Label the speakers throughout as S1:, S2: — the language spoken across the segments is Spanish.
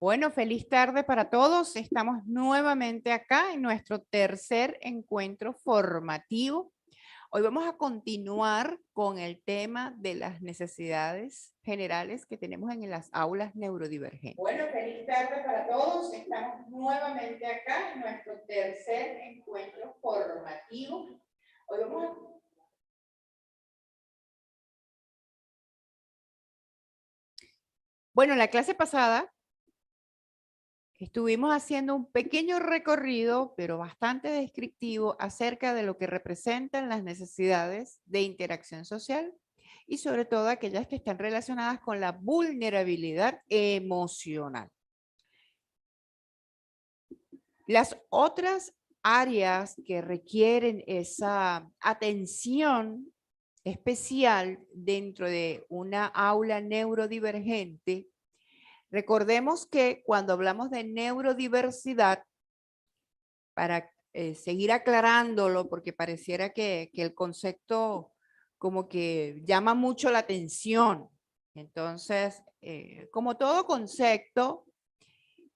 S1: Bueno, feliz tarde para todos. Estamos nuevamente acá en nuestro tercer encuentro formativo. Hoy vamos a continuar con el tema de las necesidades generales que tenemos en las aulas neurodivergentes. Bueno, feliz tarde para todos. Estamos nuevamente acá en nuestro tercer encuentro formativo. Hoy vamos a... Bueno, en la clase pasada estuvimos haciendo un pequeño recorrido, pero bastante descriptivo, acerca de lo que representan las necesidades de interacción social y sobre todo aquellas que están relacionadas con la vulnerabilidad emocional. Las otras áreas que requieren esa atención especial dentro de una aula neurodivergente. Recordemos que cuando hablamos de neurodiversidad, para seguir aclarándolo, porque pareciera que el concepto como que llama mucho la atención. Entonces, como todo concepto,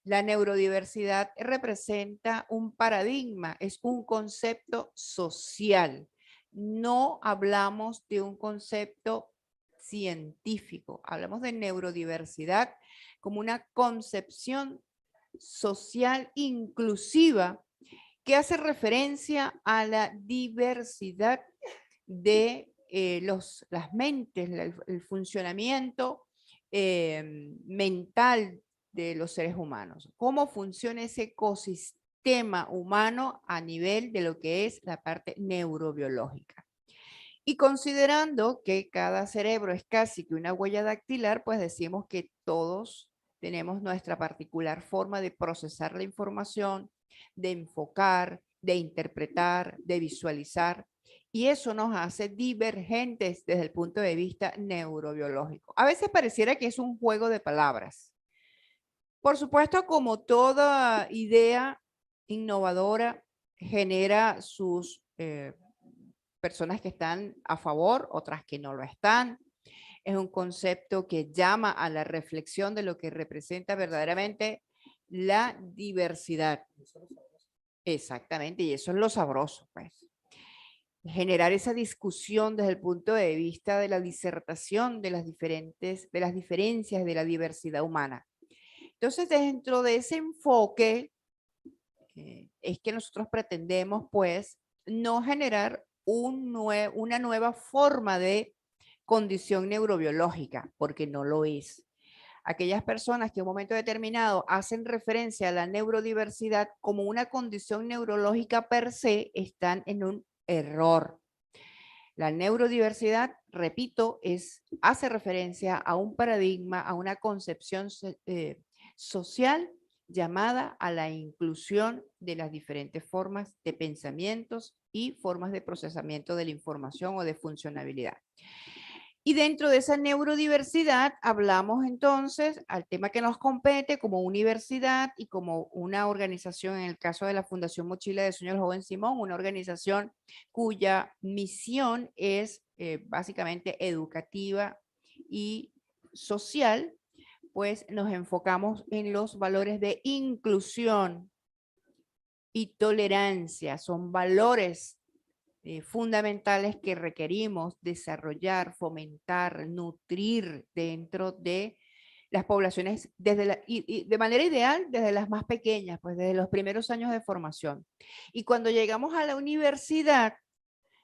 S1: la neurodiversidad representa un paradigma, es un concepto social. No hablamos de un concepto científico, hablamos de neurodiversidad como una concepción social inclusiva que hace referencia a la diversidad de las mentes, el funcionamiento mental de los seres humanos. Cómo funciona ese ecosistema humano a nivel de lo que es la parte neurobiológica. Y considerando que cada cerebro es casi que una huella dactilar, pues decimos que todos tenemos nuestra particular forma de procesar la información, de enfocar, de interpretar, de visualizar. Y eso nos hace divergentes desde el punto de vista neurobiológico. A veces pareciera que es un juego de palabras. Por supuesto, como toda idea innovadora, genera sus personas que están a favor, otras que no lo están. Es un concepto que llama a la reflexión de lo que representa verdaderamente la diversidad. Exactamente, y eso es lo sabroso, pues. Generar esa discusión desde el punto de vista de la disertación de las diferencias de la diversidad humana. Entonces, dentro de ese enfoque, es que nosotros pretendemos, pues, no generar una nueva forma de condición neurobiológica, porque no lo es. Aquellas personas que en un momento determinado hacen referencia a la neurodiversidad como una condición neurológica per se, están en un error. La neurodiversidad, repito, hace referencia a un paradigma, a una concepción social llamada a la inclusión de las diferentes formas de pensamientos y formas de procesamiento de la información o de funcionabilidad. Y dentro de esa neurodiversidad hablamos entonces al tema que nos compete como universidad y como una organización, en el caso de la Fundación Mochila de Sueños del Joven Simón, una organización cuya misión es básicamente educativa y social, pues nos enfocamos en los valores de inclusión y tolerancia. Son valores fundamentales que requerimos desarrollar, fomentar, nutrir dentro de las poblaciones y de manera ideal desde las más pequeñas, pues desde los primeros años de formación. Y cuando llegamos a la universidad,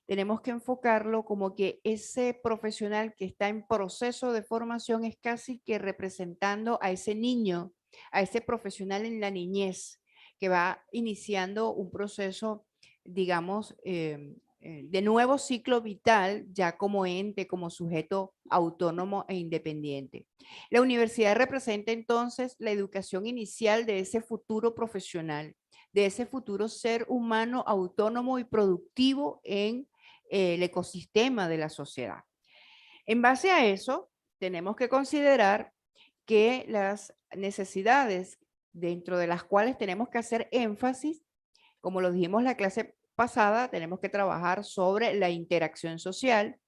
S1: tenemos que enfocarlo como que ese profesional que está en proceso de formación es casi que representando a ese niño, a ese profesional en la niñez, que va iniciando un proceso, digamos, de nuevo ciclo vital, ya como ente, como sujeto autónomo e independiente. La universidad representa entonces la educación inicial de ese futuro profesional, de ese futuro ser humano autónomo y productivo en el ecosistema de la sociedad. En base a eso, tenemos que considerar que las necesidades dentro de las cuales tenemos que hacer énfasis, como lo dijimos la clase pasada, tenemos que trabajar sobre la interacción social.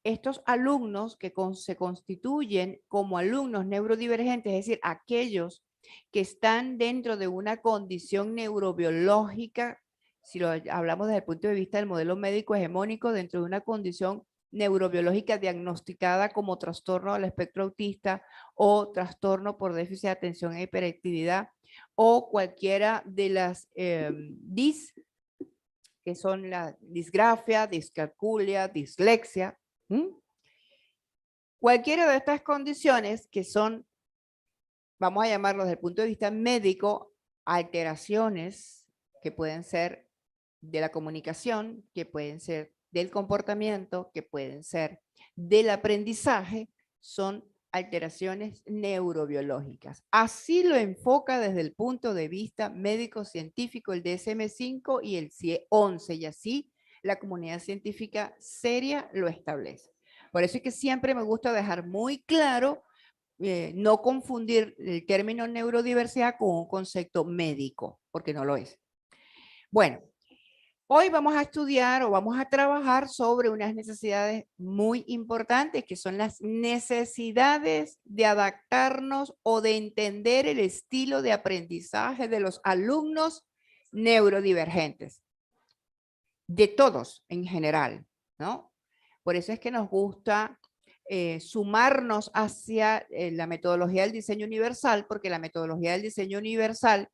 S1: Estos alumnos que se constituyen como alumnos neurodivergentes, es decir, aquellos que están dentro de una condición neurobiológica, si lo hablamos desde el punto de vista del modelo médico hegemónico, dentro de una condición neurobiológica diagnosticada como trastorno del espectro autista o trastorno por déficit de atención e hiperactividad o cualquiera de las DIS, que son la disgrafia, discalculia, dislexia. Cualquiera de estas condiciones que son, vamos a llamarlo desde el punto de vista médico, alteraciones que pueden ser de la comunicación, que pueden ser del comportamiento, que pueden ser del aprendizaje, son alteraciones neurobiológicas. Así lo enfoca desde el punto de vista médico-científico el DSM-5 y el CIE-11, y así la comunidad científica seria lo establece. Por eso es que siempre me gusta dejar muy claro no confundir el término neurodiversidad con un concepto médico, porque no lo es. Bueno, hoy vamos a estudiar o vamos a trabajar sobre unas necesidades muy importantes, que son las necesidades de adaptarnos o de entender el estilo de aprendizaje de los alumnos neurodivergentes, de todos en general, ¿no? Por eso es que nos gusta sumarnos hacia la metodología del diseño universal, porque la metodología del diseño universal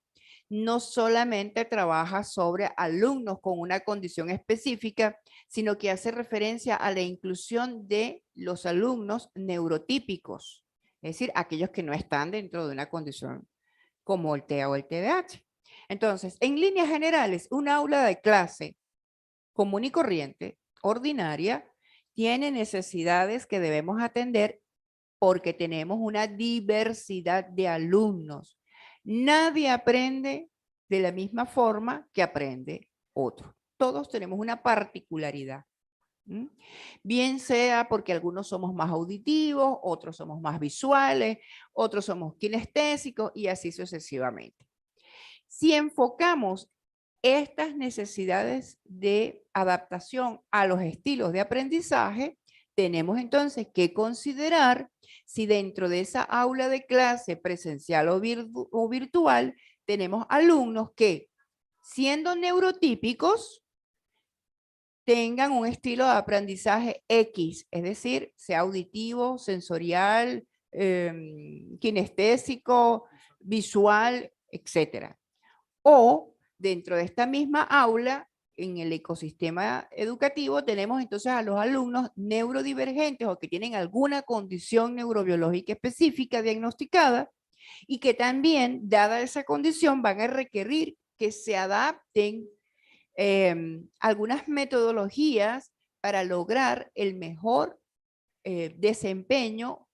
S1: no solamente trabaja sobre alumnos con una condición específica, sino que hace referencia a la inclusión de los alumnos neurotípicos, es decir, aquellos que no están dentro de una condición como el TEA o el TDAH. Entonces, en líneas generales, un aula de clase común y corriente, ordinaria, tiene necesidades que debemos atender porque tenemos una diversidad de alumnos. Nadie aprende de la misma forma que aprende otro. Todos tenemos una particularidad. Bien sea porque algunos somos más auditivos, otros somos más visuales, otros somos kinestésicos y así sucesivamente. Si enfocamos estas necesidades de adaptación a los estilos de aprendizaje, tenemos entonces que considerar si dentro de esa aula de clase presencial o virtual tenemos alumnos que, siendo neurotípicos, tengan un estilo de aprendizaje X, es decir, sea auditivo, sensorial, kinestésico, visual, etc. O dentro de esta misma aula, en el ecosistema educativo, tenemos entonces a los alumnos neurodivergentes o que tienen alguna condición neurobiológica específica diagnosticada y que también, dada esa condición, van a requerir que se adapten algunas metodologías para lograr el mejor desempeño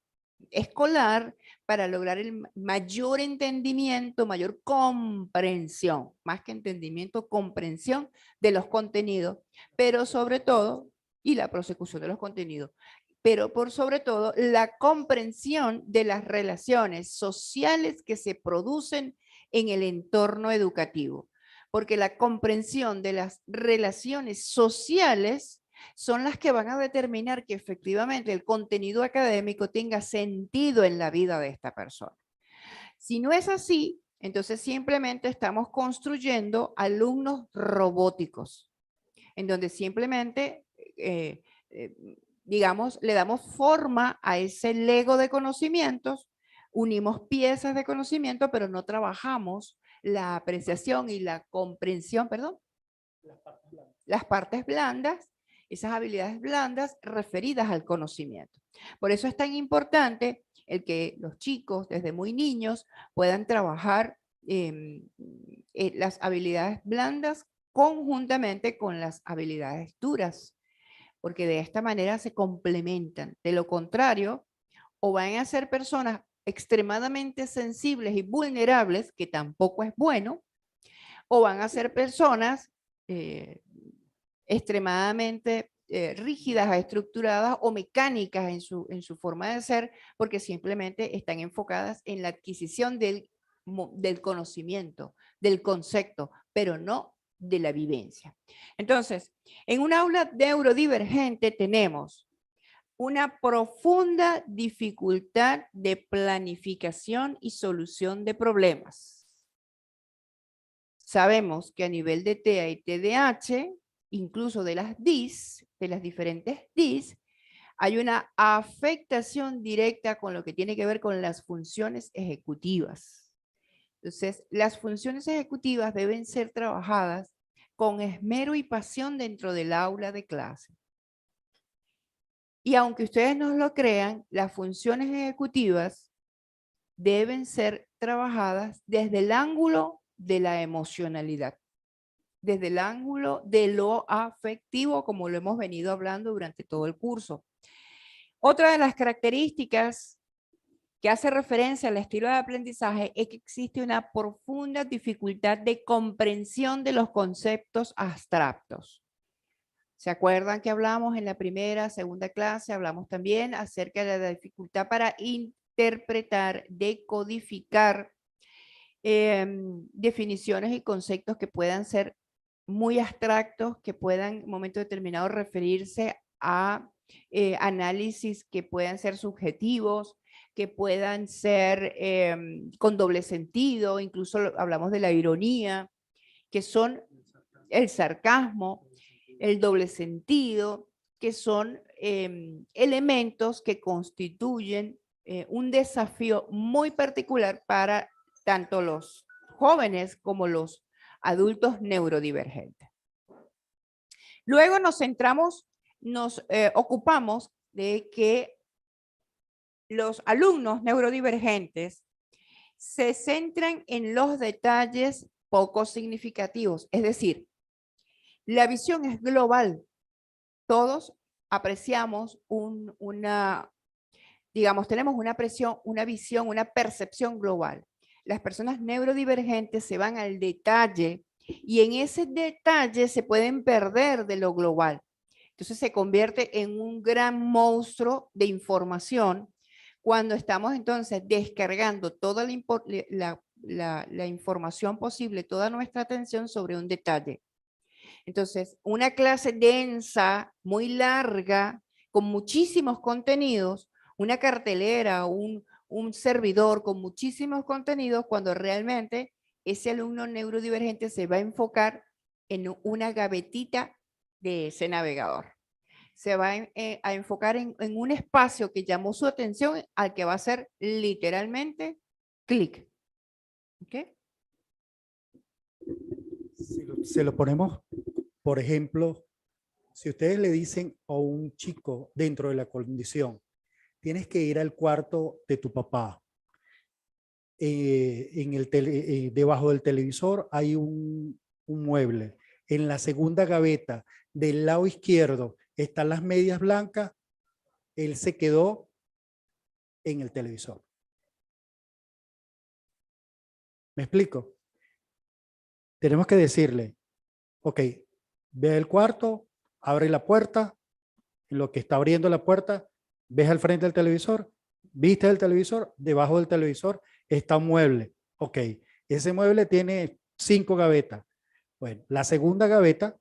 S1: escolar, para lograr el mayor entendimiento, mayor comprensión, más que entendimiento, comprensión de los contenidos, pero sobre todo, y la prosecución de los contenidos, pero por sobre todo la comprensión de las relaciones sociales que se producen en el entorno educativo, porque la comprensión de las relaciones sociales son las que van a determinar que efectivamente el contenido académico tenga sentido en la vida de esta persona. Si no es así, entonces simplemente estamos construyendo alumnos robóticos, en donde simplemente, digamos, le damos forma a ese Lego de conocimientos, unimos piezas de conocimiento, pero no trabajamos la apreciación y la comprensión, perdón, las partes blandas, esas habilidades blandas referidas al conocimiento. Por eso es tan importante el que los chicos desde muy niños puedan trabajar las habilidades blandas conjuntamente con las habilidades duras, porque de esta manera se complementan. De lo contrario, o van a ser personas extremadamente sensibles y vulnerables, que tampoco es bueno, o van a ser personas extremadamente rígidas, estructuradas o mecánicas en su forma de ser, porque simplemente están enfocadas en la adquisición del conocimiento, del concepto, pero no de la vivencia. Entonces, en un aula neurodivergente tenemos una profunda dificultad de planificación y solución de problemas. Sabemos que a nivel de TEA y TDAH, incluso de las DIS, de las diferentes DIS, hay una afectación directa con lo que tiene que ver con las funciones ejecutivas. Entonces, las funciones ejecutivas deben ser trabajadas con esmero y pasión dentro del aula de clase. Y aunque ustedes no lo crean, las funciones ejecutivas deben ser trabajadas desde el ángulo de la emocionalidad, desde el ángulo de lo afectivo, como lo hemos venido hablando durante todo el curso. Otra de las características que hace referencia al estilo de aprendizaje es que existe una profunda dificultad de comprensión de los conceptos abstractos. ¿Se acuerdan que hablamos en la primera, segunda clase? Hablamos también acerca de la dificultad para interpretar, decodificar definiciones y conceptos que puedan ser muy abstractos, que puedan en un momento determinado referirse a análisis que puedan ser subjetivos, que puedan ser con doble sentido, incluso hablamos de la ironía, que son el sarcasmo, el doble sentido, que son elementos que constituyen un desafío muy particular para tanto los jóvenes como los adultos neurodivergentes. Luego nos ocupamos de que los alumnos neurodivergentes se centran en los detalles poco significativos, es decir, la visión es global. Todos apreciamos tenemos una visión, una percepción global. Las personas neurodivergentes se van al detalle y en ese detalle se pueden perder de lo global. Entonces se convierte en un gran monstruo de información cuando estamos entonces descargando toda la información posible, toda nuestra atención sobre un detalle. Entonces, una clase densa, muy larga, con muchísimos contenidos, una cartelera, un servidor con muchísimos contenidos, cuando realmente ese alumno neurodivergente se va a enfocar en una gavetita de ese navegador. Se va a enfocar en un espacio que llamó su atención, al que va a hacer literalmente clic. ¿Ok?
S2: Se lo ponemos, por ejemplo, si ustedes le dicen a un chico dentro de la condición, tienes que ir al cuarto de tu papá, debajo del televisor hay un mueble, en la segunda gaveta del lado izquierdo están las medias blancas, él se quedó en el televisor. ¿Me explico? Tenemos que decirle, ok, ve al cuarto, abre la puerta, en lo que está abriendo la puerta, ves al frente del televisor, viste el televisor, debajo del televisor está un mueble. Ok, ese mueble tiene 5 gavetas. Bueno, la segunda gaveta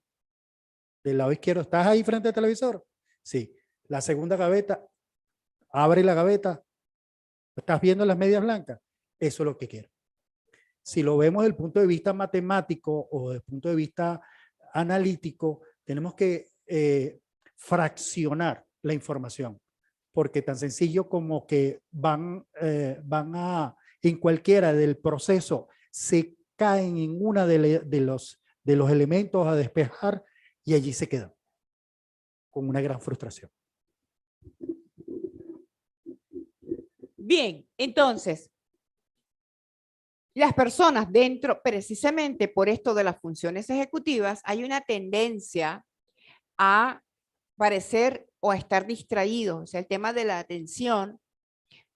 S2: del lado izquierdo, ¿estás ahí frente al televisor? Sí. La segunda gaveta, abre la gaveta, ¿estás viendo las medias blancas? Eso es lo que quiero. Si lo vemos desde el punto de vista matemático o desde el punto de vista analítico, tenemos que fraccionar la información, porque tan sencillo como que en cualquiera del proceso, se caen en una de los elementos a despejar y allí se quedan con una gran frustración.
S1: Bien, entonces, las personas dentro, precisamente por esto de las funciones ejecutivas, hay una tendencia a parecer o a estar distraídos. O sea, el tema de la atención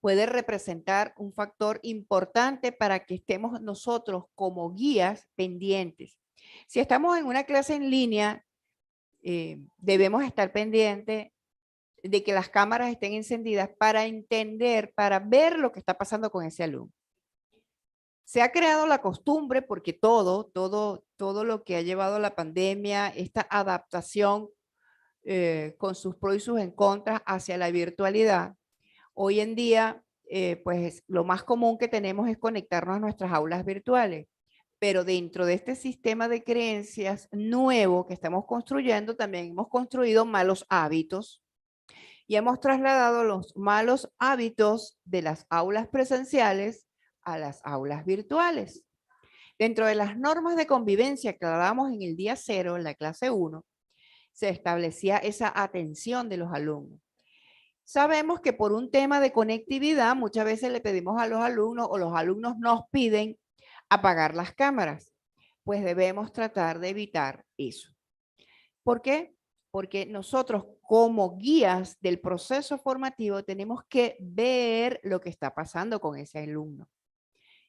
S1: puede representar un factor importante para que estemos nosotros como guías pendientes. Si estamos en una clase en línea, debemos estar pendientes de que las cámaras estén encendidas para entender, para ver lo que está pasando con ese alumno. Se ha creado la costumbre porque todo lo que ha llevado la pandemia, esta adaptación con sus pros y sus en contra hacia la virtualidad. Hoy en día, pues lo más común que tenemos es conectarnos a nuestras aulas virtuales, pero dentro de este sistema de creencias nuevo que estamos construyendo, también hemos construido malos hábitos y hemos trasladado los malos hábitos de las aulas presenciales a las aulas virtuales. Dentro de las normas de convivencia que hablábamos en el día 0, en la clase 1, se establecía esa atención de los alumnos. Sabemos que por un tema de conectividad, muchas veces le pedimos a los alumnos o los alumnos nos piden apagar las cámaras. Pues debemos tratar de evitar eso. ¿Por qué? Porque nosotros como guías del proceso formativo tenemos que ver lo que está pasando con ese alumno.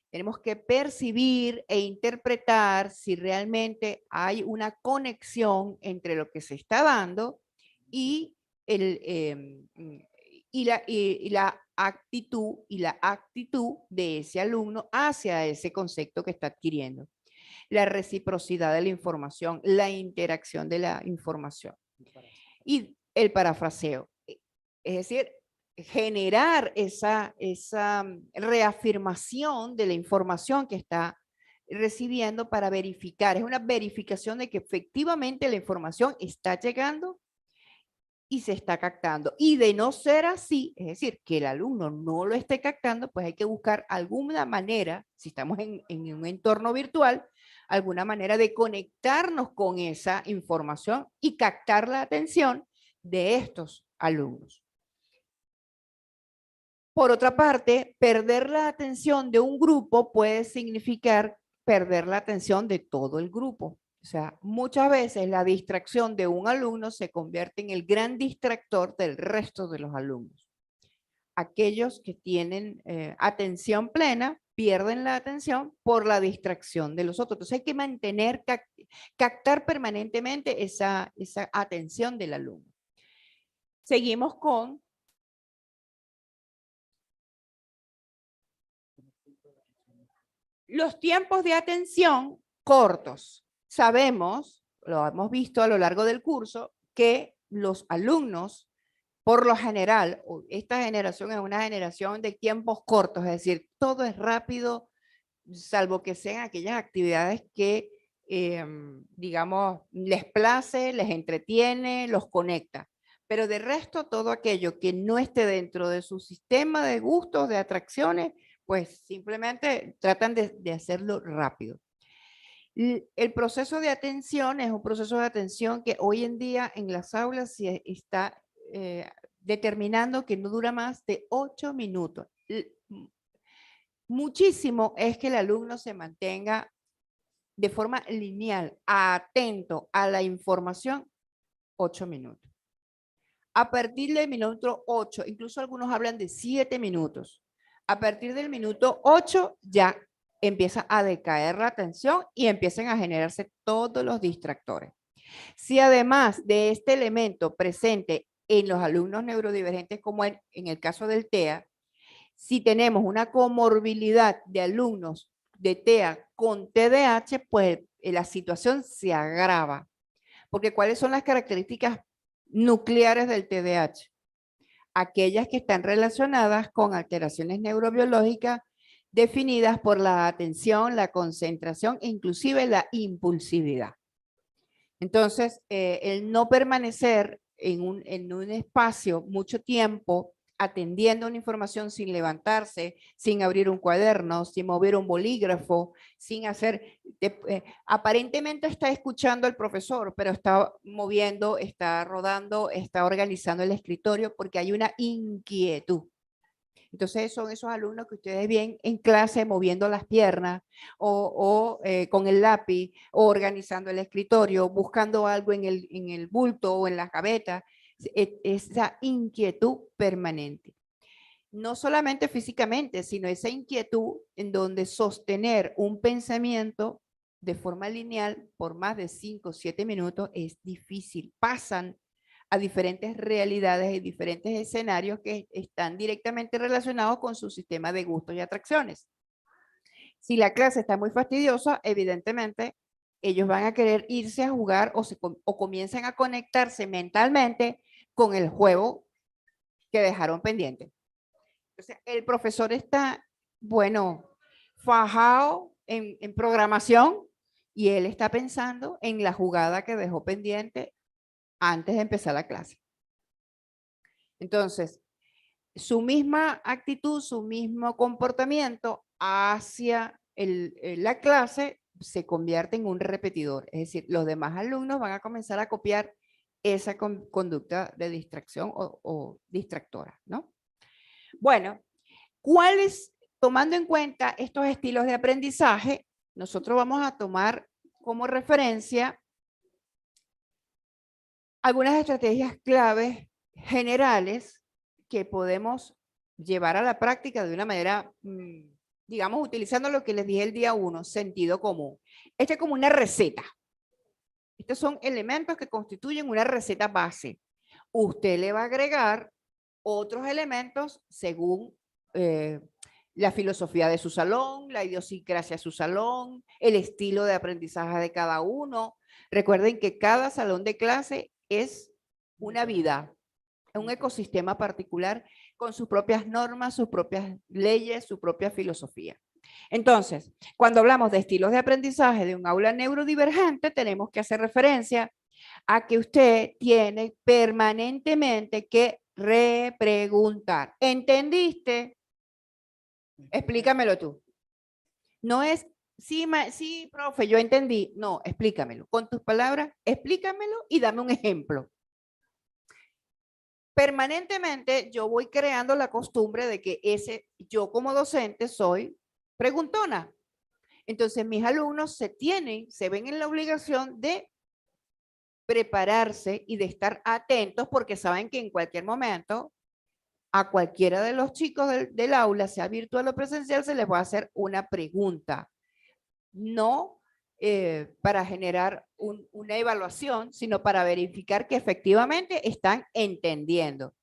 S1: Tenemos que percibir e interpretar si realmente hay una conexión entre lo que se está dando y, la actitud de ese alumno hacia ese concepto que está adquiriendo. La reciprocidad de la información, la interacción de la información y el parafraseo. Es decir, generar esa reafirmación de la información que está recibiendo para verificar. Es una verificación de que efectivamente la información está llegando y se está captando. Y de no ser así, es decir, que el alumno no lo esté captando, pues hay que buscar alguna manera, si estamos en un entorno virtual, alguna manera de conectarnos con esa información y captar la atención de estos alumnos. Por otra parte, perder la atención de un grupo puede significar perder la atención de todo el grupo. O sea, muchas veces la distracción de un alumno se convierte en el gran distractor del resto de los alumnos. Aquellos que tienen atención plena pierden la atención por la distracción de los otros. Entonces hay que mantener, captar permanentemente esa atención del alumno. Seguimos con los tiempos de atención cortos. Sabemos, lo hemos visto a lo largo del curso, que los alumnos, por lo general, esta generación es una generación de tiempos cortos, es decir, todo es rápido, salvo que sean aquellas actividades que, digamos, les place, les entretiene, los conecta. Pero de resto, todo aquello que no esté dentro de su sistema de gustos, de atracciones, pues simplemente tratan de hacerlo rápido. El proceso de atención es un proceso de atención que hoy en día en las aulas se está determinando que no dura más de 8 minutos. Muchísimo es que el alumno se mantenga de forma lineal, atento a la información, 8 minutos. A partir del minuto 8, incluso algunos hablan de 7 minutos. A partir del minuto 8 ya empieza a decaer la atención y empiezan a generarse todos los distractores. Si además de este elemento presente en los alumnos neurodivergentes, como en el caso del TEA, si tenemos una comorbilidad de alumnos de TEA con TDAH, pues la situación se agrava. Porque ¿cuáles son las características nucleares del TDAH? Aquellas que están relacionadas con alteraciones neurobiológicas definidas por la atención, la concentración e inclusive la impulsividad. Entonces, el no permanecer en un espacio mucho tiempo atendiendo una información sin levantarse, sin abrir un cuaderno, sin mover un bolígrafo, sin hacer, aparentemente está escuchando al profesor, pero está moviendo, está rodando, está organizando el escritorio porque hay una inquietud. Entonces son esos alumnos que ustedes ven en clase moviendo las piernas o con el lápiz o organizando el escritorio, buscando algo en el bulto o en la gaveta. Esa inquietud permanente. No solamente físicamente, sino esa inquietud en donde sostener un pensamiento de forma lineal por más de 5 o 7 minutos es difícil. Pasan a diferentes realidades y diferentes escenarios que están directamente relacionados con su sistema de gustos y atracciones. Si la clase está muy fastidiosa, evidentemente ellos van a querer irse a jugar o comienzan a conectarse mentalmente con el juego que dejaron pendiente. Entonces, el profesor está, bueno, fajado en programación y él está pensando en la jugada que dejó pendiente antes de empezar la clase. Entonces, su misma actitud, su mismo comportamiento hacia la clase se convierte en un repetidor. Es decir, los demás alumnos van a comenzar a copiar esa conducta de distracción o distractora, ¿no? Bueno, tomando en cuenta estos estilos de aprendizaje, nosotros vamos a tomar como referencia algunas estrategias claves generales que podemos llevar a la práctica de una manera, digamos, utilizando lo que les dije el día 1, sentido común. Esta es como una receta. Estos son elementos que constituyen una receta base. Usted le va a agregar otros elementos según la filosofía de su salón, la idiosincrasia de su salón, el estilo de aprendizaje de cada uno. Recuerden que cada salón de clase es una vida, un ecosistema particular con sus propias normas, sus propias leyes, su propia filosofía. Entonces, cuando hablamos de estilos de aprendizaje de un aula neurodivergente, tenemos que hacer referencia a que usted tiene permanentemente que repreguntar. ¿Entendiste? Explícamelo tú. No es, sí, sí, profe, yo entendí. No, explícamelo. Con tus palabras, explícamelo y dame un ejemplo. Permanentemente yo voy creando la costumbre de que yo como docente soy preguntona. Entonces mis alumnos se ven en la obligación de prepararse y de estar atentos porque saben que en cualquier momento a cualquiera de los chicos del aula, sea virtual o presencial, se les va a hacer una pregunta. No para generar una evaluación, sino para verificar que efectivamente están entendiendo.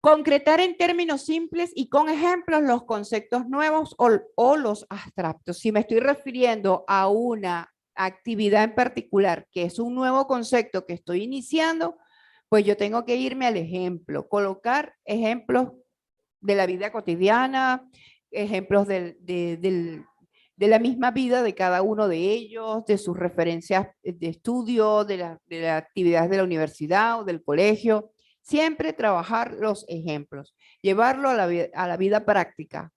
S1: Concretar en términos simples y con ejemplos los conceptos nuevos o los abstractos. Si me estoy refiriendo a una actividad en particular, que es un nuevo concepto que estoy iniciando, pues yo tengo que irme al ejemplo, colocar ejemplos de la vida cotidiana, ejemplos de la misma vida de cada uno de ellos, de sus referencias de estudio, de las actividades de la universidad o del colegio. Siempre trabajar los ejemplos, llevarlo a la vida práctica.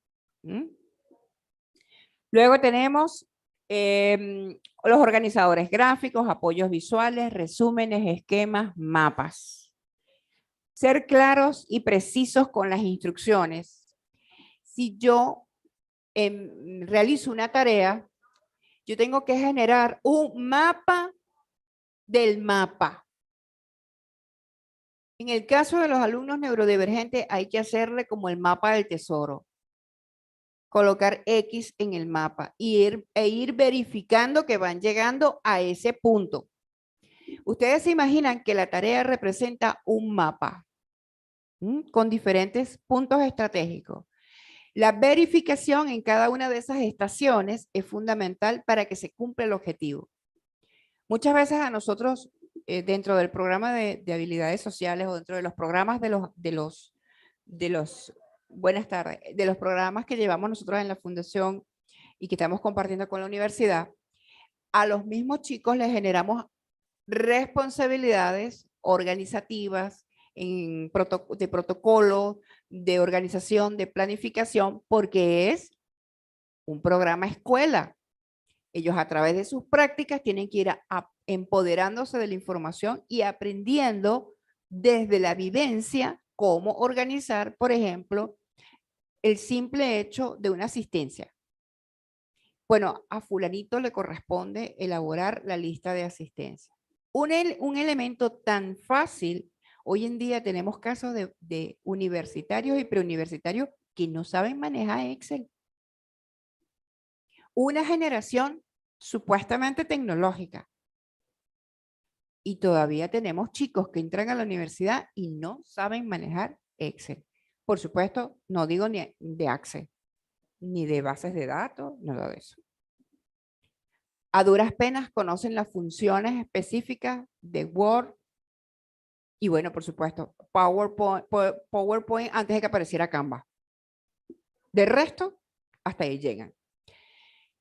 S1: Luego tenemos los organizadores gráficos, apoyos visuales, resúmenes, esquemas, mapas. Ser claros y precisos con las instrucciones. Si yo realizo una tarea, yo tengo que generar un mapa del mapa. En el caso de los alumnos neurodivergentes hay que hacerle como el mapa del tesoro. Colocar X en el mapa e ir verificando que van llegando a ese punto. Ustedes se imaginan que la tarea representa un mapa con diferentes puntos estratégicos. La verificación en cada una de esas estaciones es fundamental para que se cumpla el objetivo. Muchas veces a nosotros, dentro del programa de habilidades sociales o dentro de los programas buenas tardes, de los programas que llevamos nosotros en la fundación y que estamos compartiendo con la universidad, a los mismos chicos les generamos responsabilidades organizativas, de protocolo, de organización, de planificación, porque es un programa escuela. Ellos a través de sus prácticas tienen que ir empoderándose de la información y aprendiendo desde la vivencia cómo organizar, por ejemplo, el simple hecho de una asistencia. Bueno, a fulanito le corresponde elaborar la lista de asistencia. Un elemento tan fácil, hoy en día tenemos casos de universitarios y preuniversitarios que no saben manejar Excel. Una generación supuestamente tecnológica. Y todavía tenemos chicos que entran a la universidad y no saben manejar Excel. Por supuesto, no digo ni de Access, ni de bases de datos, nada de eso. A duras penas conocen las funciones específicas de Word y bueno, por supuesto, PowerPoint antes de que apareciera Canva. De resto, hasta ahí llegan.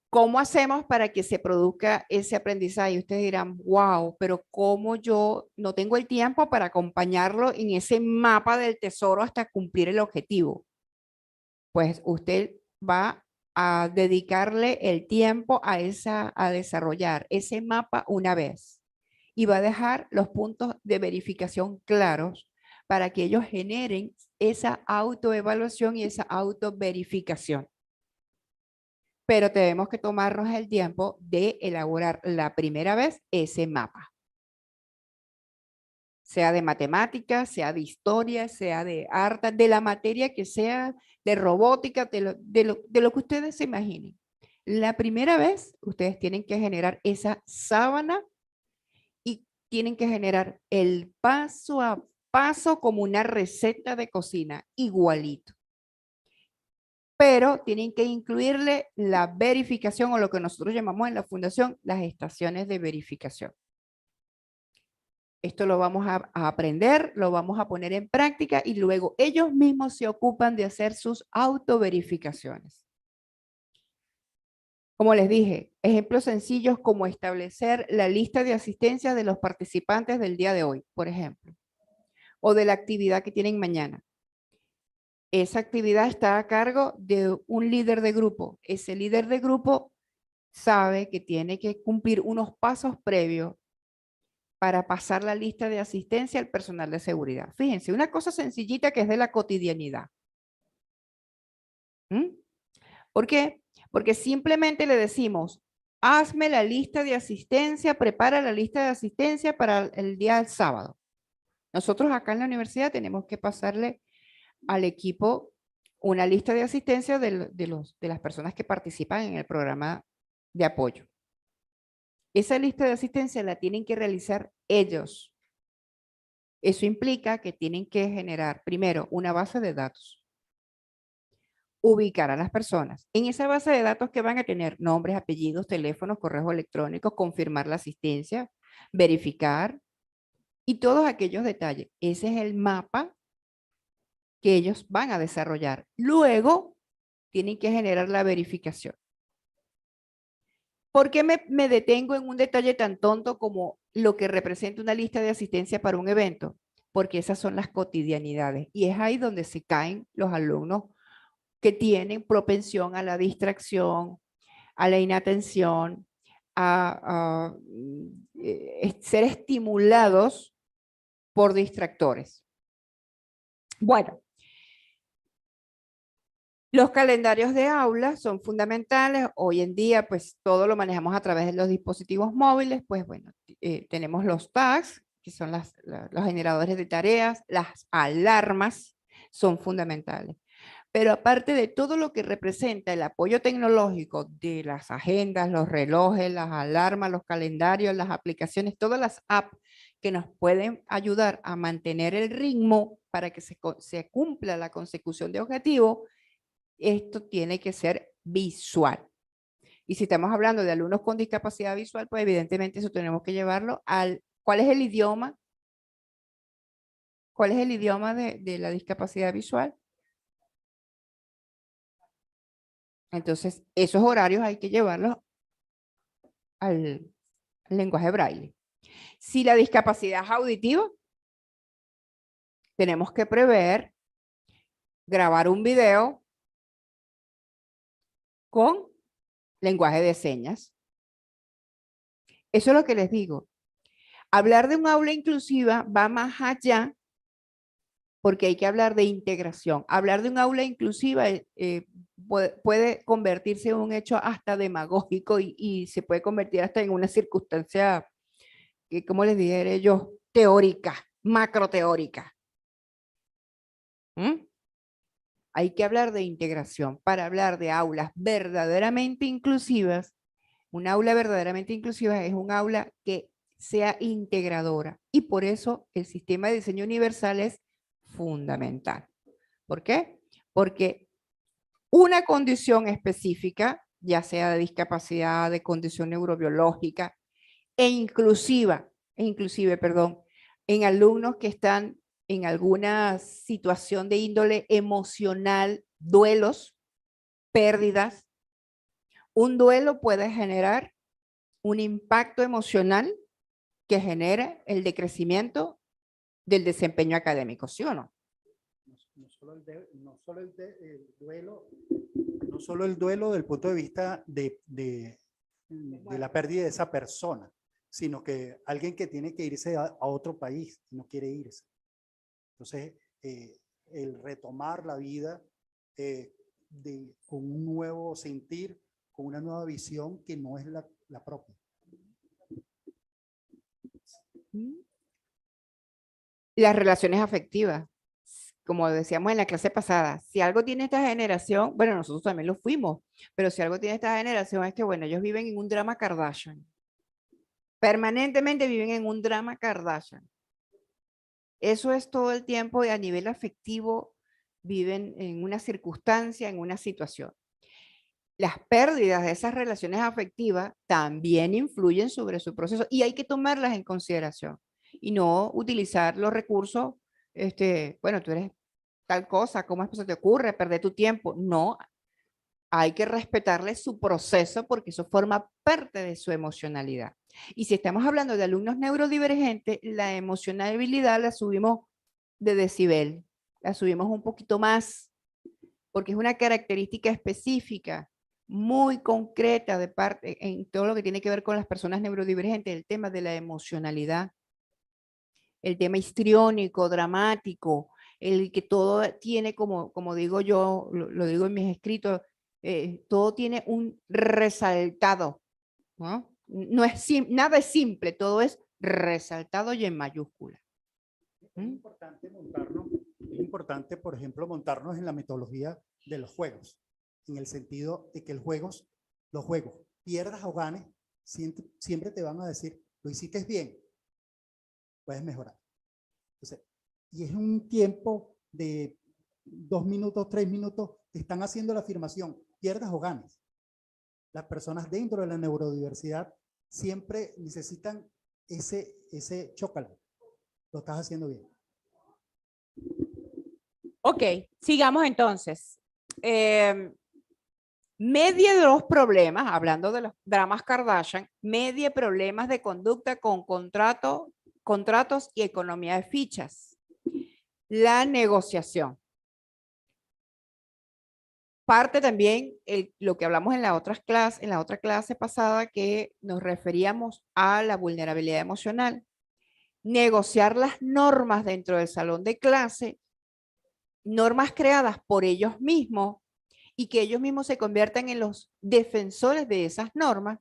S1: ¿Cómo hacemos para que se produzca ese aprendizaje? Y ustedes dirán, wow, pero ¿cómo yo no tengo el tiempo para acompañarlo en ese mapa del tesoro hasta cumplir el objetivo? Pues usted va a dedicarle el tiempo a desarrollar ese mapa una vez y va a dejar los puntos de verificación claros para que ellos generen esa autoevaluación y esa autoverificación. Pero tenemos que tomarnos el tiempo de elaborar la primera vez ese mapa. Sea de matemáticas, sea de historia, sea de arte, de la materia que sea, de robótica, de lo que ustedes se imaginen. La primera vez, ustedes tienen que generar esa sábana y tienen que generar el paso a paso como una receta de cocina, igualito. Pero tienen que incluirle la verificación o lo que nosotros llamamos en la fundación las estaciones de verificación. Esto lo vamos a aprender, lo vamos a poner en práctica y luego ellos mismos se ocupan de hacer sus autoverificaciones. Como les dije, ejemplos sencillos como establecer la lista de asistencia de los participantes del día de hoy, por ejemplo, o de la actividad que tienen mañana. Esa actividad está a cargo de un líder de grupo. Ese líder de grupo sabe que tiene que cumplir unos pasos previos para pasar la lista de asistencia al personal de seguridad. Fíjense, una cosa sencillita que es de la cotidianidad. ¿Por qué? Porque simplemente le decimos, hazme la lista de asistencia, prepara la lista de asistencia para el día del sábado. Nosotros acá en la universidad tenemos que pasarle al equipo una lista de asistencia de las personas que participan en el programa de apoyo. Esa lista de asistencia la tienen que realizar ellos. Eso implica que tienen que generar primero una base de datos, ubicar a las personas. En esa base de datos que van a tener nombres, apellidos, teléfonos, correos electrónicos, confirmar la asistencia, verificar y todos aquellos detalles. Ese es el mapa que ellos van a desarrollar. Luego tienen que generar la verificación. ¿Por qué me detengo en un detalle tan tonto como lo que representa una lista de asistencia para un evento? Porque esas son las cotidianidades y es ahí donde se caen los alumnos que tienen propensión a la distracción, a la inatención, a ser estimulados por distractores. Bueno, los calendarios de aula son fundamentales. Hoy en día, pues todo lo manejamos a través de los dispositivos móviles. Pues bueno, tenemos los tags, que son los generadores de tareas, las alarmas son fundamentales. Pero aparte de todo lo que representa el apoyo tecnológico de las agendas, los relojes, las alarmas, los calendarios, las aplicaciones, todas las apps que nos pueden ayudar a mantener el ritmo para que se cumpla la consecución de objetivos, esto tiene que ser visual. Y si estamos hablando de alumnos con discapacidad visual, pues evidentemente eso tenemos que llevarlo al... ¿Cuál es el idioma? ¿Cuál es el idioma de la discapacidad visual? Entonces, esos horarios hay que llevarlos al lenguaje braille. Si la discapacidad es auditiva, tenemos que prever grabar un video con lenguaje de señas. Eso es lo que les digo. Hablar de un aula inclusiva va más allá porque hay que hablar de integración. Hablar de un aula inclusiva puede convertirse en un hecho hasta demagógico y se puede convertir hasta en una circunstancia, como les dijera yo, teórica, macroteórica. Hay que hablar de integración. Para hablar de aulas verdaderamente inclusivas, un aula verdaderamente inclusiva es un aula que sea integradora. Y por eso el sistema de diseño universal es fundamental. ¿Por qué? Porque una condición específica ya sea de discapacidad, de condición neurobiológica, inclusive, perdón, en alumnos que están en alguna situación de índole emocional, duelos, pérdidas. Un duelo puede generar un impacto emocional que genere el decrecimiento del desempeño académico, ¿sí o no?
S2: El duelo, no solo el duelo del punto de vista de la pérdida de esa persona, sino que alguien que tiene que irse a otro país y no quiere irse. Entonces, el retomar la vida con un nuevo sentir, con una nueva visión que no es la propia.
S1: Las relaciones afectivas, como decíamos en la clase pasada, si algo tiene esta generación, bueno, nosotros también lo fuimos, pero si algo tiene esta generación es que, bueno, ellos viven en un drama Kardashian. Permanentemente viven en un drama Kardashian. Eso es todo el tiempo y a nivel afectivo viven en una circunstancia, en una situación. Las pérdidas de esas relaciones afectivas también influyen sobre su proceso y hay que tomarlas en consideración y no utilizar los recursos, bueno, tú eres tal cosa, ¿cómo es que se te ocurre perder tu tiempo? No, hay que respetarle su proceso porque eso forma parte de su emocionalidad. Y si estamos hablando de alumnos neurodivergentes, la emocionalidad la subimos de decibel, la subimos un poquito más, porque es una característica específica, muy concreta de parte en todo lo que tiene que ver con las personas neurodivergentes, el tema de la emocionalidad, el tema histriónico, dramático, el que todo tiene, como digo yo, lo digo en mis escritos, todo tiene un resaltado, ¿no? No es nada es simple, todo es resaltado y en mayúscula.
S2: Es importante, por ejemplo, montarnos en la metodología de los juegos, en el sentido de que los juegos, pierdas o ganes, siempre te van a decir, lo hiciste bien, puedes mejorar. Entonces, y es un tiempo de 2 minutos, 3 minutos, están haciendo la afirmación, pierdas o ganes. Las personas dentro de la neurodiversidad siempre necesitan ese chócalo. Lo estás haciendo bien.
S1: Ok, sigamos entonces. Media de los problemas, hablando de los dramas Kardashian, media problemas de conducta con contratos y economía de fichas. La negociación. Parte también lo que hablamos en la otra clase pasada que nos referíamos a la vulnerabilidad emocional. Negociar las normas dentro del salón de clase, normas creadas por ellos mismos y que ellos mismos se conviertan en los defensores de esas normas,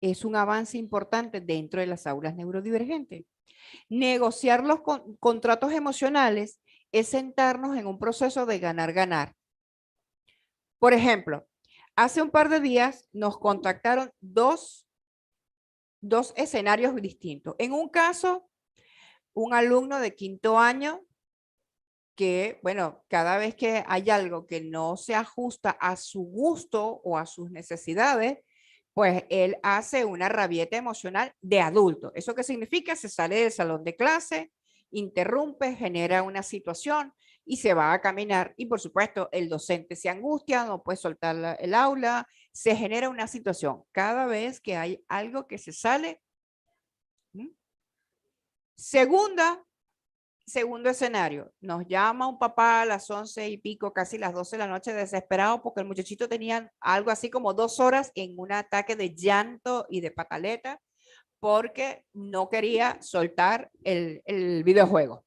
S1: es un avance importante dentro de las aulas neurodivergentes. Negociar los contratos emocionales es sentarnos en un proceso de ganar-ganar. Por ejemplo, hace un par de días nos contactaron dos escenarios distintos. En un caso, un alumno de 5º año que, bueno, cada vez que hay algo que no se ajusta a su gusto o a sus necesidades, pues él hace una rabieta emocional de adulto. ¿Eso qué significa? Se sale del salón de clase, interrumpe, genera una situación y se va a caminar. Y por supuesto, el docente se angustia, no puede soltar el aula, se genera una situación. Cada vez que hay algo que se sale. Segundo escenario, nos llama un papá a las 11 y pico, casi las 12 de la noche, desesperado porque el muchachito tenía algo así como 2 horas en un ataque de llanto y de pataleta porque no quería soltar el videojuego.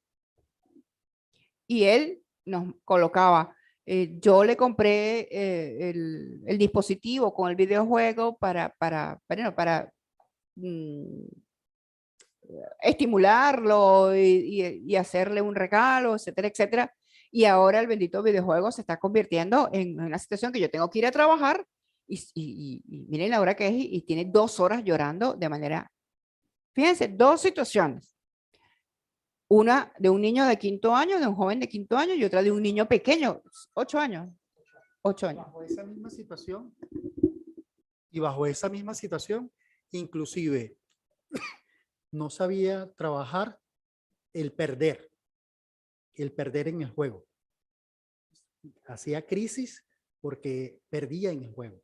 S1: Y él nos colocaba, yo le compré el dispositivo con el videojuego para estimularlo y hacerle un regalo, etcétera, etcétera. Y ahora el bendito videojuego se está convirtiendo en una situación que yo tengo que ir a trabajar y miren la hora que es y tiene 2 horas llorando de manera, fíjense, 2 situaciones. Una de un niño de 5º año, de un joven de 5º año y otra de un niño pequeño, 8 años. 8 años.
S2: Bajo esa misma situación, Y bajo esa misma situación, inclusive no sabía trabajar el perder en el juego. Hacía crisis porque perdía en el juego.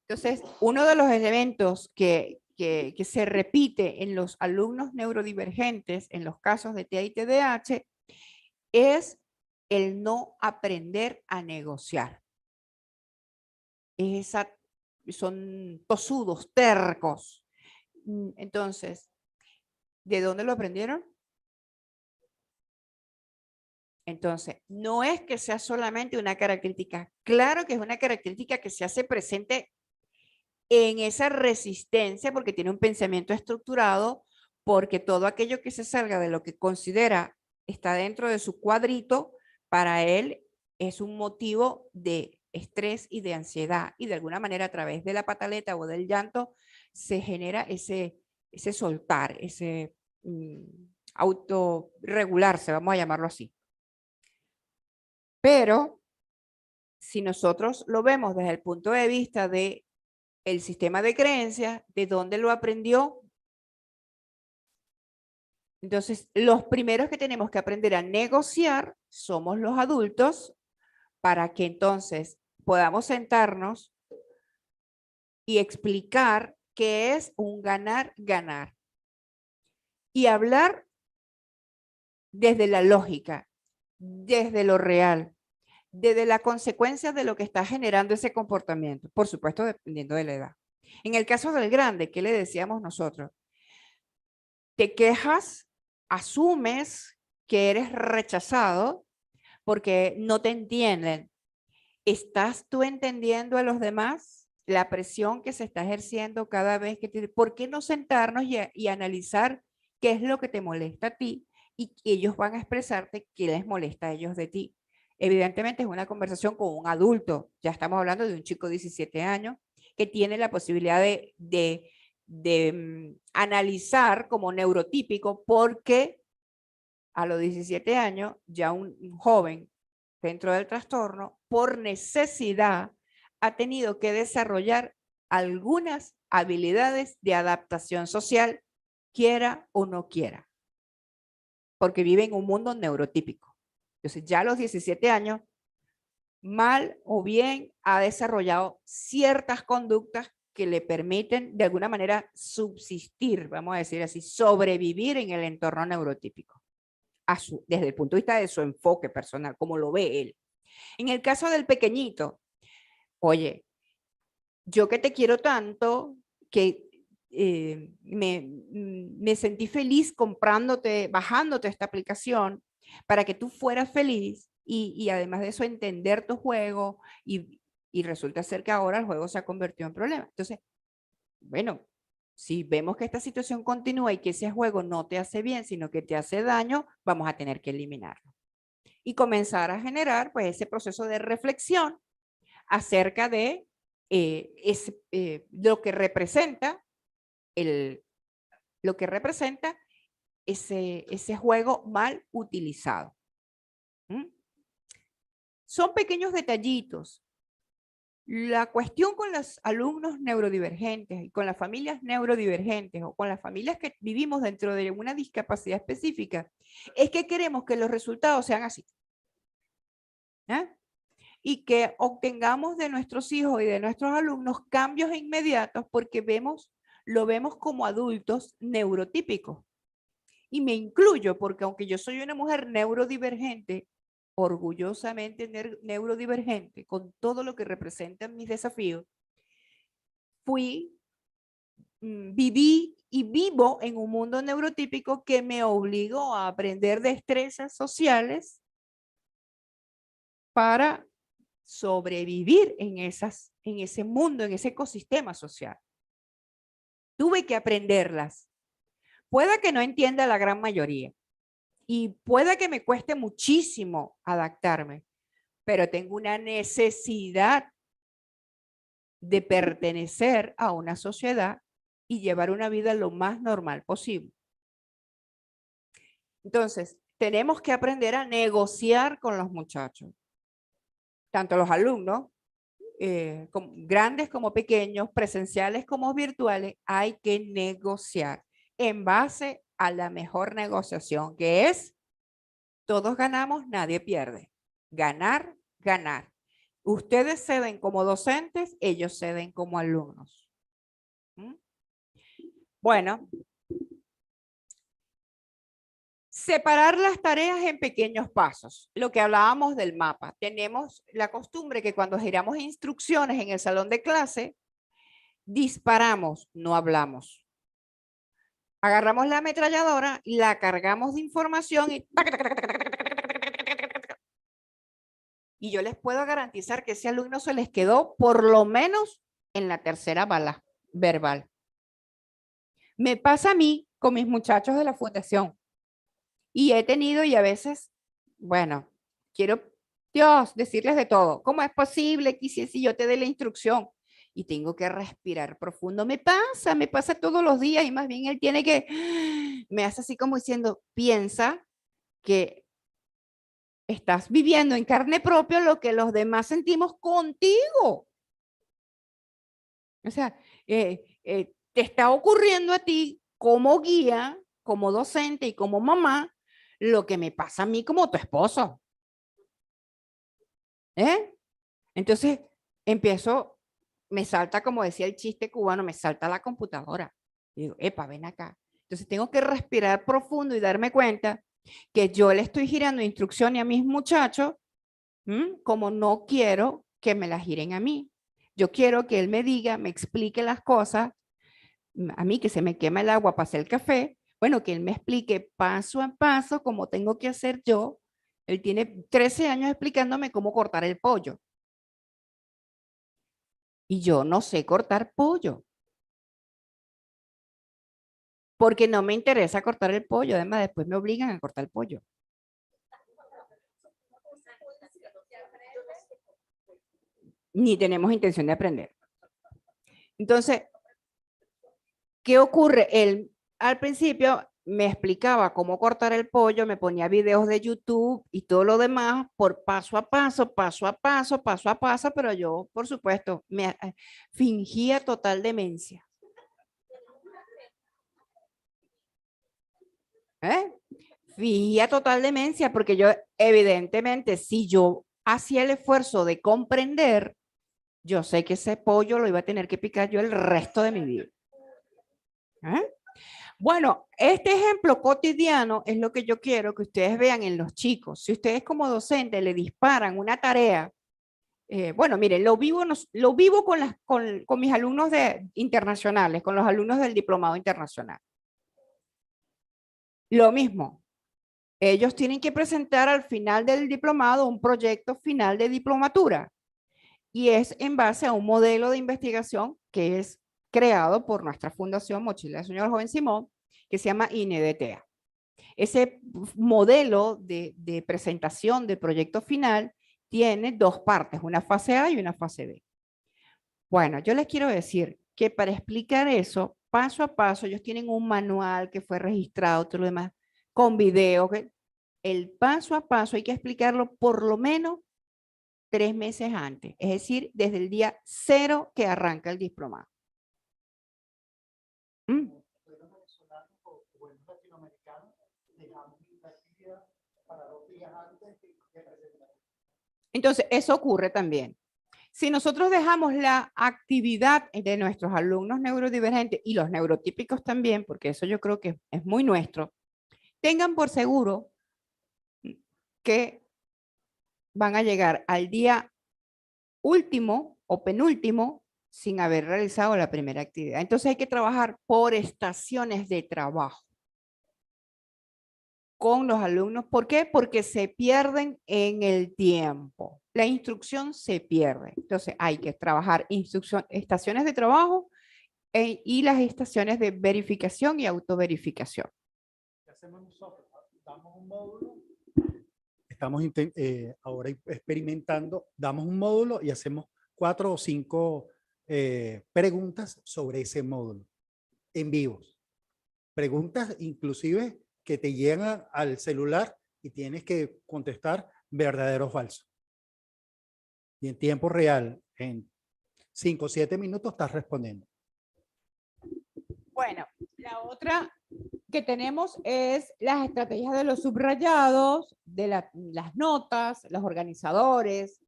S1: Entonces, uno de los elementos que se repite en los alumnos neurodivergentes, en los casos de TEA y TDAH, es el no aprender a negociar. Son tosudos, tercos. Entonces, ¿de dónde lo aprendieron? Entonces, no es que sea solamente una característica. Claro que es una característica que se hace presente en esa resistencia porque tiene un pensamiento estructurado, porque todo aquello que se salga de lo que considera está dentro de su cuadrito, para él es un motivo de estrés y de ansiedad, y de alguna manera a través de la pataleta o del llanto se genera ese soltar, ese autorregularse, vamos a llamarlo así. Pero si nosotros lo vemos desde el punto de vista de el sistema de creencias, ¿de dónde lo aprendió? Entonces, los primeros que tenemos que aprender a negociar somos los adultos, para que entonces podamos sentarnos y explicar qué es un ganar-ganar. Y hablar desde la lógica, desde lo real, desde la consecuencia de lo que está generando ese comportamiento, por supuesto, dependiendo de la edad. En el caso del grande, ¿qué le decíamos nosotros? Te quejas, asumes que eres rechazado porque no te entienden. ¿Estás tú entendiendo a los demás? La presión que se está ejerciendo cada vez que ¿por qué no sentarnos y analizar qué es lo que te molesta a ti? Y ellos van a expresarte qué les molesta a ellos de ti. Evidentemente es una conversación con un adulto. Ya estamos hablando de un chico de 17 años que tiene la posibilidad de analizar como neurotípico, porque a los 17 años ya un joven dentro del trastorno, por necesidad, ha tenido que desarrollar algunas habilidades de adaptación social, quiera o no quiera, porque vive en un mundo neurotípico. Entonces ya a los 17 años, mal o bien, ha desarrollado ciertas conductas que le permiten de alguna manera subsistir, vamos a decir así, sobrevivir en el entorno neurotípico, desde el punto de vista de su enfoque personal, como lo ve él. En el caso del pequeñito, oye, yo que te quiero tanto, que me sentí feliz comprándote, bajándote esta aplicación para que tú fueras feliz, y además de eso entender tu juego, y resulta ser que ahora el juego se ha convertido en problema. Entonces, bueno, si vemos que esta situación continúa y que ese juego no te hace bien, sino que te hace daño, vamos a tener que eliminarlo. Y comenzar a generar pues ese proceso de reflexión acerca de lo que representa ese juego mal utilizado. ¿Mm? Son pequeños detallitos. La cuestión con los alumnos neurodivergentes y con las familias neurodivergentes, o con las familias que vivimos dentro de una discapacidad específica, es que queremos que los resultados sean así. Y que obtengamos de nuestros hijos y de nuestros alumnos cambios inmediatos, porque lo vemos como adultos neurotípicos. Y me incluyo, porque aunque yo soy una mujer neurodivergente, orgullosamente neurodivergente, con todo lo que representan mis desafíos, viví y vivo en un mundo neurotípico que me obligó a aprender destrezas sociales para sobrevivir en ese mundo, en ese ecosistema social. Tuve que aprenderlas. Pueda que no entienda la gran mayoría y pueda que me cueste muchísimo adaptarme, pero tengo una necesidad de pertenecer a una sociedad y llevar una vida lo más normal posible. Entonces, tenemos que aprender a negociar con los muchachos, tanto los alumnos grandes como pequeños, presenciales como virtuales, hay que negociar en base a la mejor negociación, que es todos ganamos, nadie pierde. Ganar, ganar. Ustedes ceden como docentes, ellos ceden como alumnos. ¿Mm? Bueno, separar las tareas en pequeños pasos. Lo que hablábamos del mapa. Tenemos la costumbre que cuando giramos instrucciones en el salón de clase, disparamos, no hablamos. Agarramos la ametralladora, la cargamos de información y yo les puedo garantizar que ese alumno se les quedó por lo menos en la tercera bala verbal. Me pasa a mí con mis muchachos de la fundación. Y he tenido y a veces, bueno, quiero, Dios, decirles de todo. ¿Cómo es posible que si yo te dé la instrucción? Y tengo que respirar profundo. Me pasa todos los días y más bien él tiene que, me hace así como diciendo, piensa que estás viviendo en carne propia lo que los demás sentimos contigo. O sea, te está ocurriendo a ti como guía, como docente y como mamá, lo que me pasa a mí como tu esposo. Entonces, empiezo, me salta, como decía el chiste cubano, me salta la computadora. Y digo, epa, ven acá. Entonces, tengo que respirar profundo y darme cuenta que yo le estoy girando instrucciones a mis muchachos, como no quiero que me las giren a mí. Yo quiero que él me diga, me explique las cosas, a mí que se me quema el agua para hacer el café, bueno, que él me explique paso a paso cómo tengo que hacer yo. Él tiene 13 años explicándome cómo cortar el pollo. Y yo no sé cortar pollo. Porque no me interesa cortar el pollo. Además, después me obligan a cortar el pollo. Ni tenemos intención de aprender. Entonces, ¿qué ocurre? Él al principio me explicaba cómo cortar el pollo, me ponía videos de YouTube y todo lo demás por paso a paso, paso a paso, paso a paso, pero yo, por supuesto, me fingía total demencia. Fingía total demencia porque yo, evidentemente, si yo hacía el esfuerzo de comprender, yo sé que ese pollo lo iba a tener que picar yo el resto de mi vida. Bueno, este ejemplo cotidiano es lo que yo quiero que ustedes vean en los chicos. Si ustedes como docentes le disparan una tarea, bueno, miren, lo vivo con mis alumnos internacionales, con los alumnos del diplomado internacional. Lo mismo, ellos tienen que presentar al final del diplomado un proyecto final de diplomatura y es en base a un modelo de investigación que es creado por nuestra fundación Mochila del Señor Joven Simón, que se llama INEDTA. Ese modelo de presentación del proyecto final tiene dos partes, una fase A y una fase B. Bueno, yo les quiero decir que para explicar eso, paso a paso, ellos tienen un manual que fue registrado, todo lo demás, con video. El paso a paso hay que explicarlo por lo menos 3 meses antes, es decir, desde el día 0 que arranca el diplomado. Entonces, eso ocurre también. Si nosotros dejamos la actividad de nuestros alumnos neurodivergentes y los neurotípicos también, porque eso yo creo que es muy nuestro, tengan por seguro que van a llegar al día último o penúltimo sin haber realizado la primera actividad. Entonces hay que trabajar por estaciones de trabajo con los alumnos. ¿Por qué? Porque se pierden en el tiempo. La instrucción se pierde. Entonces hay que trabajar estaciones de trabajo y las estaciones de verificación y autoverificación.
S2: ¿Qué hacemos nosotros? Damos un módulo. Estamos ahora experimentando, damos un módulo y hacemos 4 o 5 preguntas sobre ese módulo en vivos. Preguntas inclusive que te llegan al celular y tienes que contestar verdadero o falso. Y en tiempo real, En 5 o 7 minutos estás respondiendo.
S1: Bueno, la otra que tenemos es las estrategias de los subrayados, de las notas, los organizadores.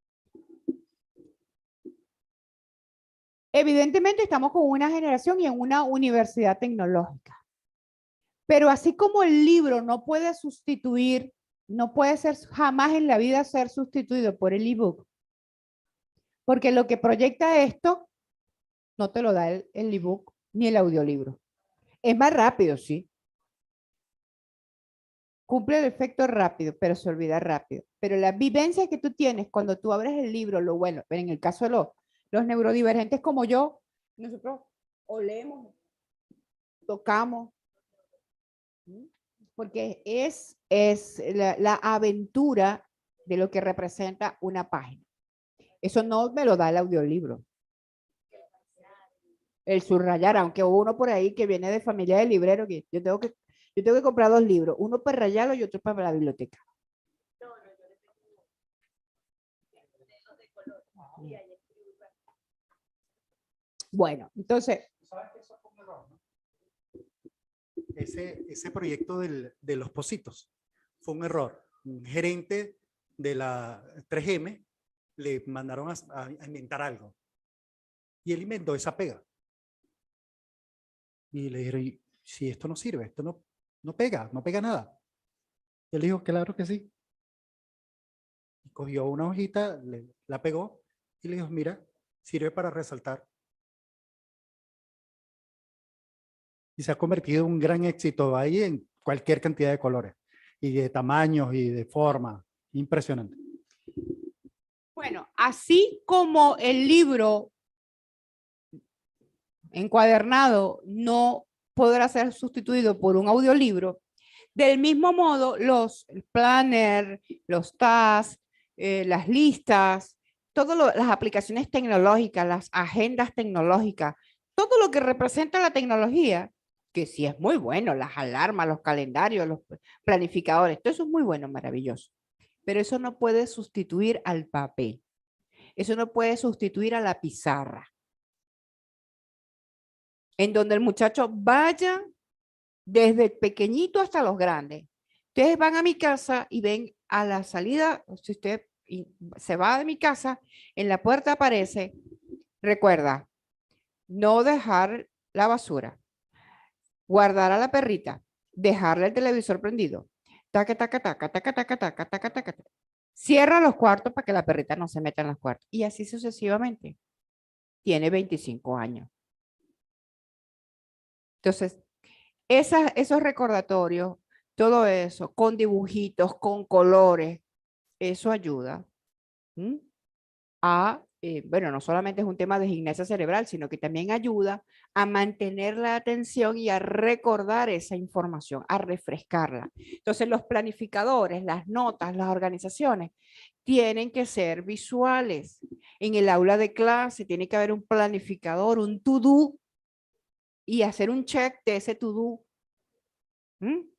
S1: Evidentemente estamos con una generación y en una universidad tecnológica. Pero así como el libro no puede sustituir, no puede ser jamás en la vida ser sustituido por el ebook, porque lo que proyecta esto no te lo da el ebook ni el audiolibro. Es más rápido, sí. Cumple el efecto rápido, pero se olvida rápido. Pero la vivencia que tú tienes cuando tú abres el libro, lo bueno, en el caso de los neurodivergentes como yo, nosotros olemos, tocamos, porque es la aventura de lo que representa una página. Eso no me lo da el audiolibro. El subrayar, aunque uno por ahí que viene de familia de librero, que yo tengo que comprar 2 libros, uno para rayarlo y otro para la biblioteca. Bueno, entonces.
S2: ¿Sabes que eso fue un error, no? Ese proyecto de los pocitos fue un error. Un gerente de la 3M le mandaron a inventar algo. Y él inventó esa pega. Y le dijeron, si esto no sirve, esto no pega nada. Y él dijo, claro que sí. Y cogió una hojita, la pegó y le dijo, mira, sirve para resaltar. Y se ha convertido en un gran éxito ahí en cualquier cantidad de colores y de tamaños y de forma. Impresionante.
S1: Bueno, así como el libro encuadernado no podrá ser sustituido por un audiolibro, del mismo modo los planners, los tasks, las listas, todas las aplicaciones tecnológicas, las agendas tecnológicas, todo lo que representa la tecnología, que sí es muy bueno, las alarmas, los calendarios, los planificadores, todo eso es muy bueno, maravilloso. Pero eso no puede sustituir al papel. Eso no puede sustituir a la pizarra. En donde el muchacho vaya desde pequeñito hasta los grandes. Ustedes van a mi casa y ven a la salida, si usted se va de mi casa, en la puerta aparece, recuerda, no dejar la basura, guardar a la perrita, dejarle el televisor prendido, taca, taca, taca, taca, taca, taca, taca, taca, taca. Cierra los cuartos para que la perrita no se meta en los cuartos. Y así sucesivamente. Tiene 25 años. Entonces, esos recordatorios, todo eso, con dibujitos, con colores, eso ayuda a, bueno, no solamente es un tema de gimnasia cerebral, sino que también ayuda a mantener la atención y a recordar esa información, a refrescarla. Entonces, los planificadores, las notas, las organizaciones, tienen que ser visuales. En el aula de clase tiene que haber un planificador, un to-do, y hacer un check de ese to-do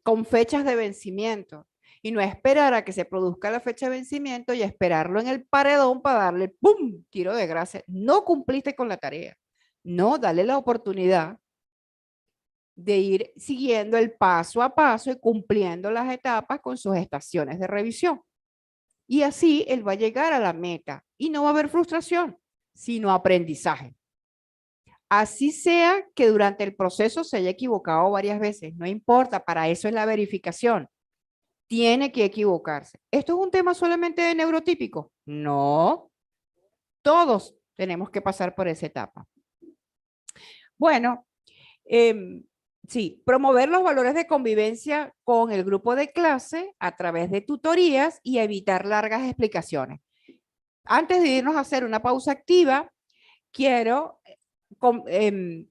S1: con fechas de vencimiento. Y no esperar a que se produzca la fecha de vencimiento y esperarlo en el paredón para darle ¡pum! Tiro de gracia. No cumpliste con la tarea. No, dale la oportunidad de ir siguiendo el paso a paso y cumpliendo las etapas con sus estaciones de revisión. Y así él va a llegar a la meta y no va a haber frustración, sino aprendizaje. Así sea que durante el proceso se haya equivocado varias veces, no importa, para eso es la verificación. Tiene que equivocarse. ¿Esto es un tema solamente de neurotípico? No, todos tenemos que pasar por esa etapa. Bueno, sí, promover los valores de convivencia con el grupo de clase a través de tutorías y evitar largas explicaciones. Antes de irnos a hacer una pausa activa, quiero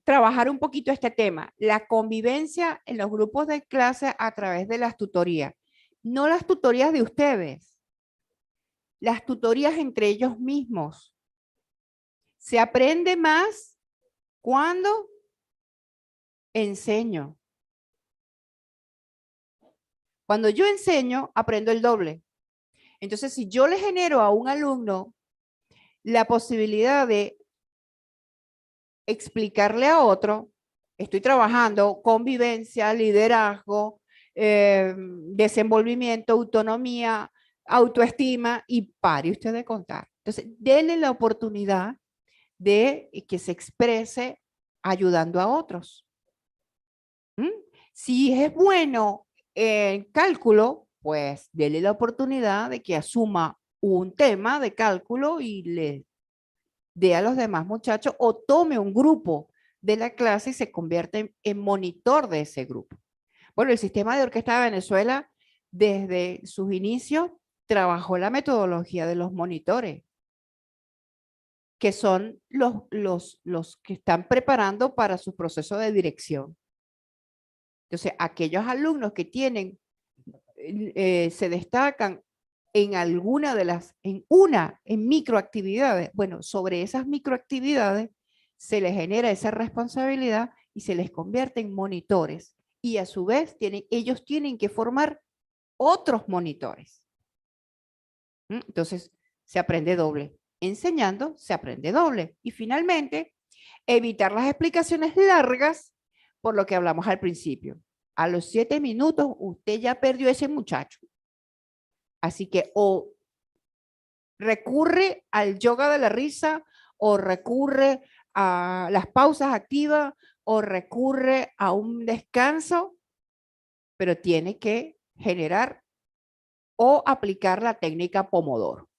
S1: trabajar un poquito este tema, la convivencia en los grupos de clase a través de las tutorías. No las tutorías de ustedes, las tutorías entre ellos mismos. Se aprende más cuando enseño. Cuando yo enseño, aprendo el doble. Entonces, si yo le genero a un alumno la posibilidad de explicarle a otro, estoy trabajando convivencia, liderazgo, desenvolvimiento, autonomía, autoestima y pare usted de contar. Entonces, denle la oportunidad de que se exprese ayudando a otros. ¿Mm? Si es bueno en cálculo, pues denle la oportunidad de que asuma un tema de cálculo y le dé a los demás muchachos o tome un grupo de la clase y se convierte en monitor de ese grupo. Bueno, el sistema de orquesta de Venezuela, desde sus inicios, trabajó la metodología de los monitores, que son los que están preparando para su proceso de dirección. Entonces, aquellos alumnos que tienen, se destacan en alguna de las, en microactividades, bueno, sobre esas microactividades se les genera esa responsabilidad y se les convierte en monitores. Y a su vez, ellos tienen que formar otros monitores. Entonces, se aprende doble. Enseñando, se aprende doble. Y finalmente, evitar las explicaciones largas por lo que hablamos al principio. A los 7 minutos, usted ya perdió ese muchacho. Así que o recurre al yoga de la risa, o recurre a las pausas activas, o recurre a un descanso, pero tiene que generar o aplicar la técnica Pomodoro.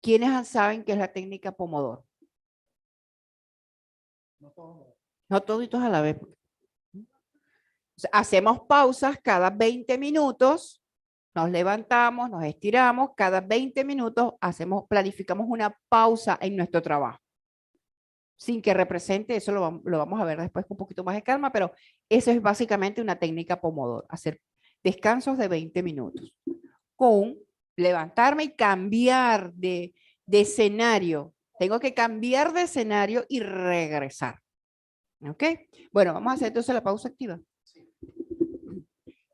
S1: ¿Quiénes saben qué es la técnica Pomodoro? No toditos a la vez. O sea, hacemos pausas cada 20 minutos, nos levantamos, nos estiramos, cada 20 minutos planificamos una pausa en nuestro trabajo. Sin que represente, eso lo vamos a ver después con un poquito más de calma, pero eso es básicamente una técnica Pomodoro, hacer descansos de 20 minutos, con levantarme y cambiar de escenario. Tengo que cambiar de escenario y regresar. ¿Ok? Bueno, vamos a hacer entonces la pausa activa.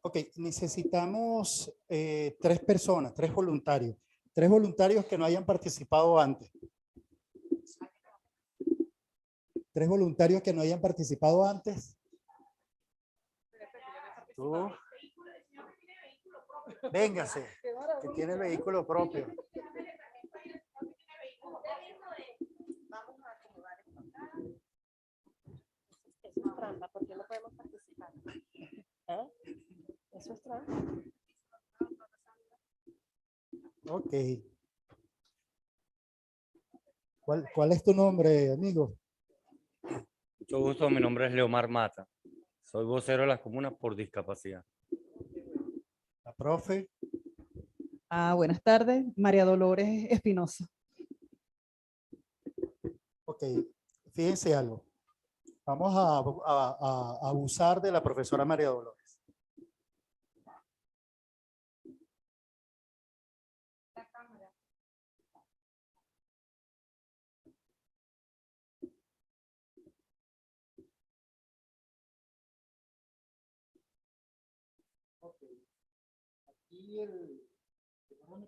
S2: Ok, necesitamos 3 personas, 3 voluntarios. 3 voluntarios que no hayan participado antes. 3 voluntarios que no hayan participado antes. ¿Tú? Véngase, que tiene el vehículo propio.
S3: Eso es trampa, porque no podemos participar. Eso es trampa.
S2: Ok. ¿Cuál es tu nombre, amigo?
S4: Mucho gusto, mi nombre es Leomar Mata. Soy vocero de las comunas por discapacidad.
S2: La profe.
S5: Buenas tardes, María Dolores Espinosa.
S2: Ok, fíjense algo. Vamos a abusar de la profesora María Dolores. Ok. Aquí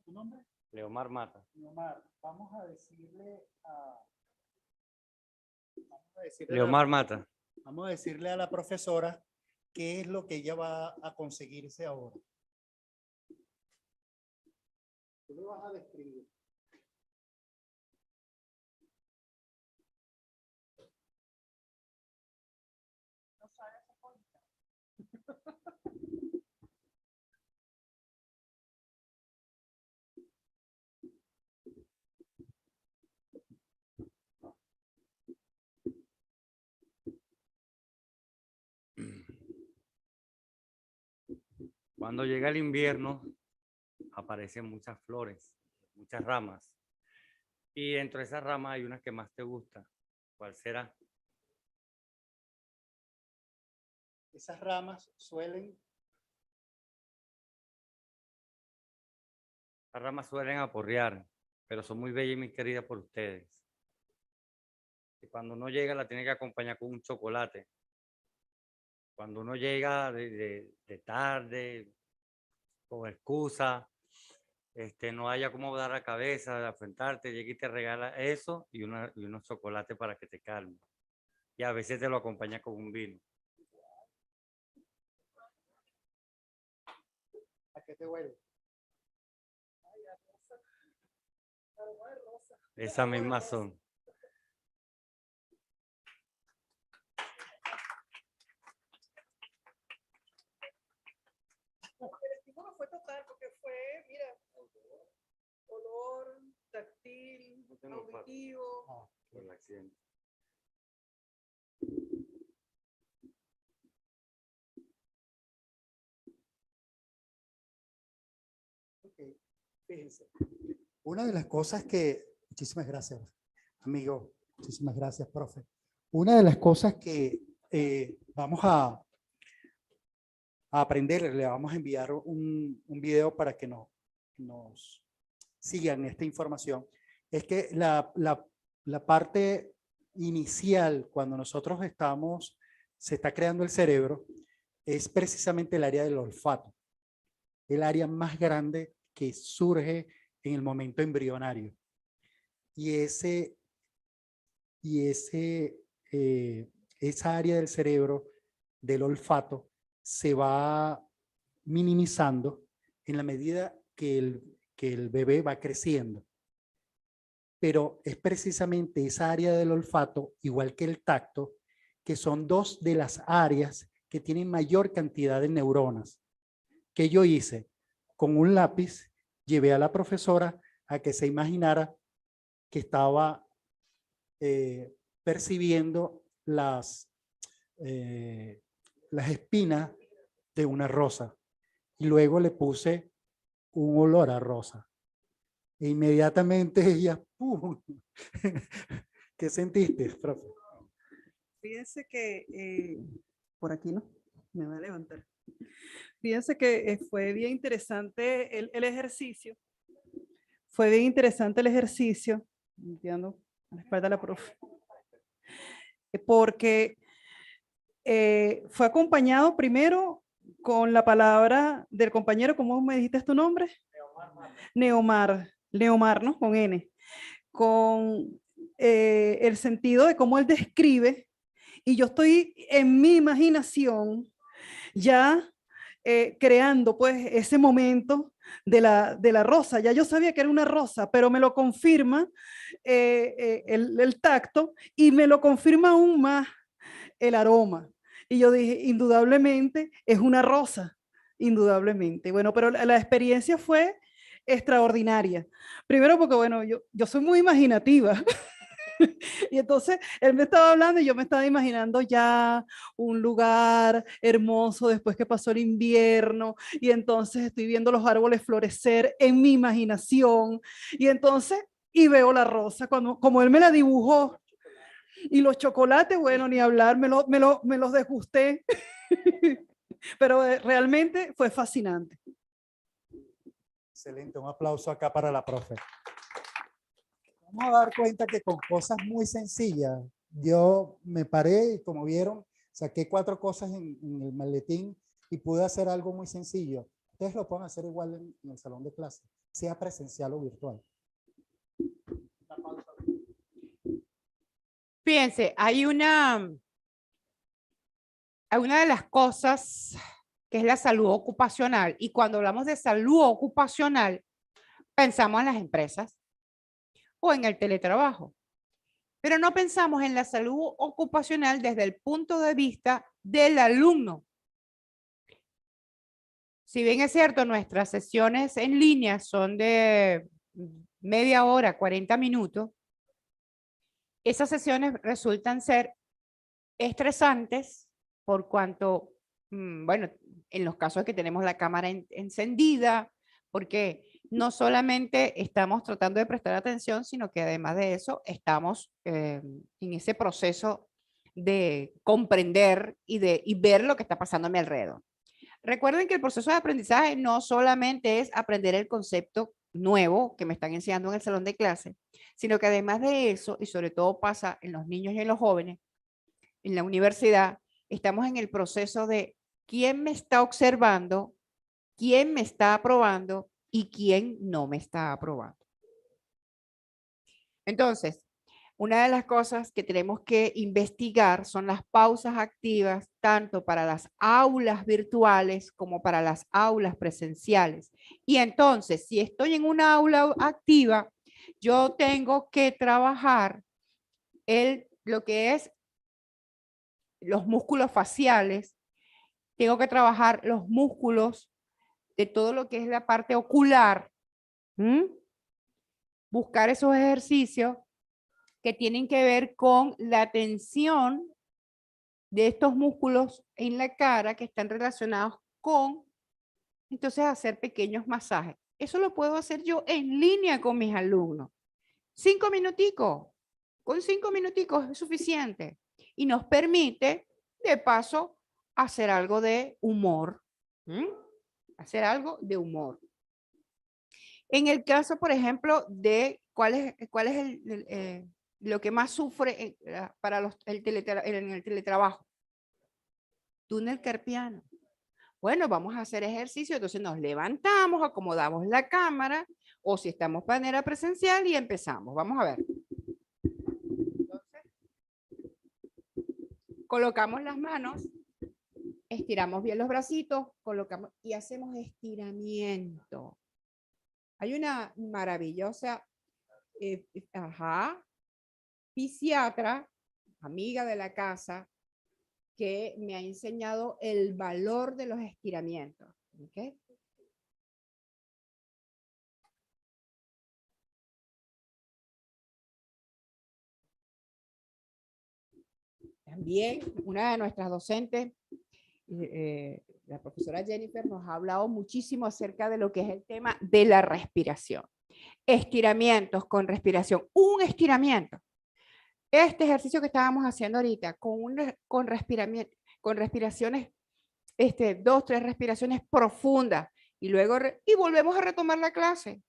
S2: ¿tu nombre?
S4: Leomar Mata.
S2: Leomar, vamos a decirle a...
S4: Leomar Mata.
S2: Vamos a decirle a la profesora qué es lo que ella va a conseguirse ahora. Tú lo vas a describir.
S4: Cuando llega el invierno, aparecen muchas flores, muchas ramas. Y dentro de esas ramas hay una que más te gusta. ¿Cuál será?
S2: Esas ramas suelen...
S4: Las ramas suelen aporrear, pero son muy bellas y muy queridas por ustedes. Y cuando uno llega, la tiene que acompañar con un chocolate. Cuando uno llega de tarde, con excusa, no haya cómo dar la cabeza, de afrontarte, llega y te regala eso y unos chocolates para que te calme. Y a veces te lo acompaña con un vino.
S2: ¿A qué te huele?
S4: Esas mismas son.
S5: El estímulo fue total porque fue, mira, olor, táctil,
S4: No tengo foto.
S5: auditivo.
S4: Por el accidente.
S2: Ok, fíjense. Una de las cosas que, muchísimas gracias, amigo, muchísimas gracias, profe. Una de las cosas que vamos a aprender, le vamos a enviar un video para que nos sigan esta información, es que la parte inicial, cuando nosotros se está creando el cerebro, es precisamente el área del olfato, el área más grande que surge en el momento embrionario. Y esa área del cerebro, del olfato, se va minimizando en la medida que el bebé va creciendo. Pero es precisamente esa área del olfato, igual que el tacto, que son dos de las áreas que tienen mayor cantidad de neuronas. ¿Qué yo hice? Con un lápiz llevé a la profesora a que se imaginara que estaba percibiendo las espinas de una rosa. Y luego le puse un olor a rosa. E inmediatamente ella, ¡pum! ¿Qué sentiste, profe?
S5: Fíjense que, por aquí no, me va a levantar. Fíjense que fue bien interesante el ejercicio. Fue bien interesante el ejercicio. Limpiando la espalda de la profe. Porque fue acompañado primero con la palabra del compañero, ¿cómo me dijiste tu nombre? Neomar, ¿no? Con N. Con el sentido de cómo él describe, y yo estoy en mi imaginación ya creando pues ese momento de la rosa. Ya yo sabía que era una rosa, pero me lo confirma el tacto y me lo confirma aún más el aroma. Y yo dije, indudablemente es una rosa, indudablemente. Bueno, pero la experiencia fue extraordinaria. Primero porque, bueno, yo soy muy imaginativa. Y entonces él me estaba hablando y yo me estaba imaginando ya un lugar hermoso después que pasó el invierno, y entonces estoy viendo los árboles florecer en mi imaginación, y entonces, y veo la rosa como él me la dibujó. Y los chocolates, bueno, ni hablar, me los degusté. Pero realmente fue fascinante.
S2: Excelente, un aplauso acá para la profe. Vamos a dar cuenta que con cosas muy sencillas, yo me paré y como vieron, saqué 4 cosas en el maletín y pude hacer algo muy sencillo. Ustedes lo pueden hacer igual en el salón de clase, sea presencial o virtual.
S1: Fíjense, hay una de las cosas que es la salud ocupacional, y cuando hablamos de salud ocupacional, pensamos en las empresas o en el teletrabajo, pero no pensamos en la salud ocupacional desde el punto de vista del alumno. Si bien es cierto, nuestras sesiones en línea son de media hora, 40 minutos, esas sesiones resultan ser estresantes por cuanto, bueno, en los casos que tenemos la cámara encendida, porque no solamente estamos tratando de prestar atención, sino que además de eso estamos en ese proceso de comprender y ver lo que está pasando a mi alrededor. Recuerden que el proceso de aprendizaje no solamente es aprender el concepto nuevo que me están enseñando en el salón de clase, sino que además de eso, y sobre todo pasa en los niños y en los jóvenes, en la universidad, estamos en el proceso de quién me está observando, quién me está aprobando y quién no me está aprobando. Entonces, una de las cosas que tenemos que investigar son las pausas activas, tanto para las aulas virtuales como para las aulas presenciales. Y entonces, si estoy en una aula activa, yo tengo que trabajar lo que es los músculos faciales, tengo que trabajar los músculos de todo lo que es la parte ocular, buscar esos ejercicios que tienen que ver con la tensión de estos músculos en la cara que están relacionados con, entonces, hacer pequeños masajes. Eso lo puedo hacer yo en línea con mis alumnos. 5 minuticos, con 5 minuticos es suficiente y nos permite, de paso, hacer algo de humor. Hacer algo de humor. En el caso, por ejemplo, de cuál es lo que más sufre para en el teletrabajo. Túnel carpiano. Bueno, vamos a hacer ejercicio, entonces nos levantamos, acomodamos la cámara, o si estamos de manera presencial y empezamos. Vamos a ver. Entonces, colocamos las manos, estiramos bien los bracitos, colocamos y hacemos estiramiento. Hay una maravillosa fisiatra, amiga de la casa, que me ha enseñado el valor de los estiramientos. ¿Okay? También una de nuestras docentes, la profesora Jennifer, nos ha hablado muchísimo acerca de lo que es el tema de la respiración. Estiramientos con respiración. Un estiramiento. Este ejercicio que estábamos haciendo ahorita, con respiraciones, 2, 3 respiraciones profundas, y luego y volvemos a retomar la clase.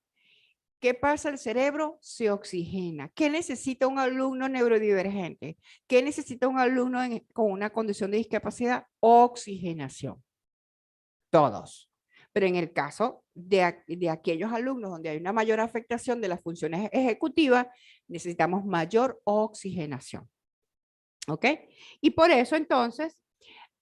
S1: ¿Qué pasa? El cerebro se oxigena. ¿Qué necesita un alumno neurodivergente? ¿Qué necesita un alumno con una condición de discapacidad? Oxigenación. Todos. Pero en el caso de aquellos alumnos donde hay una mayor afectación de las funciones ejecutivas, necesitamos mayor oxigenación. ¿Ok? Y por eso entonces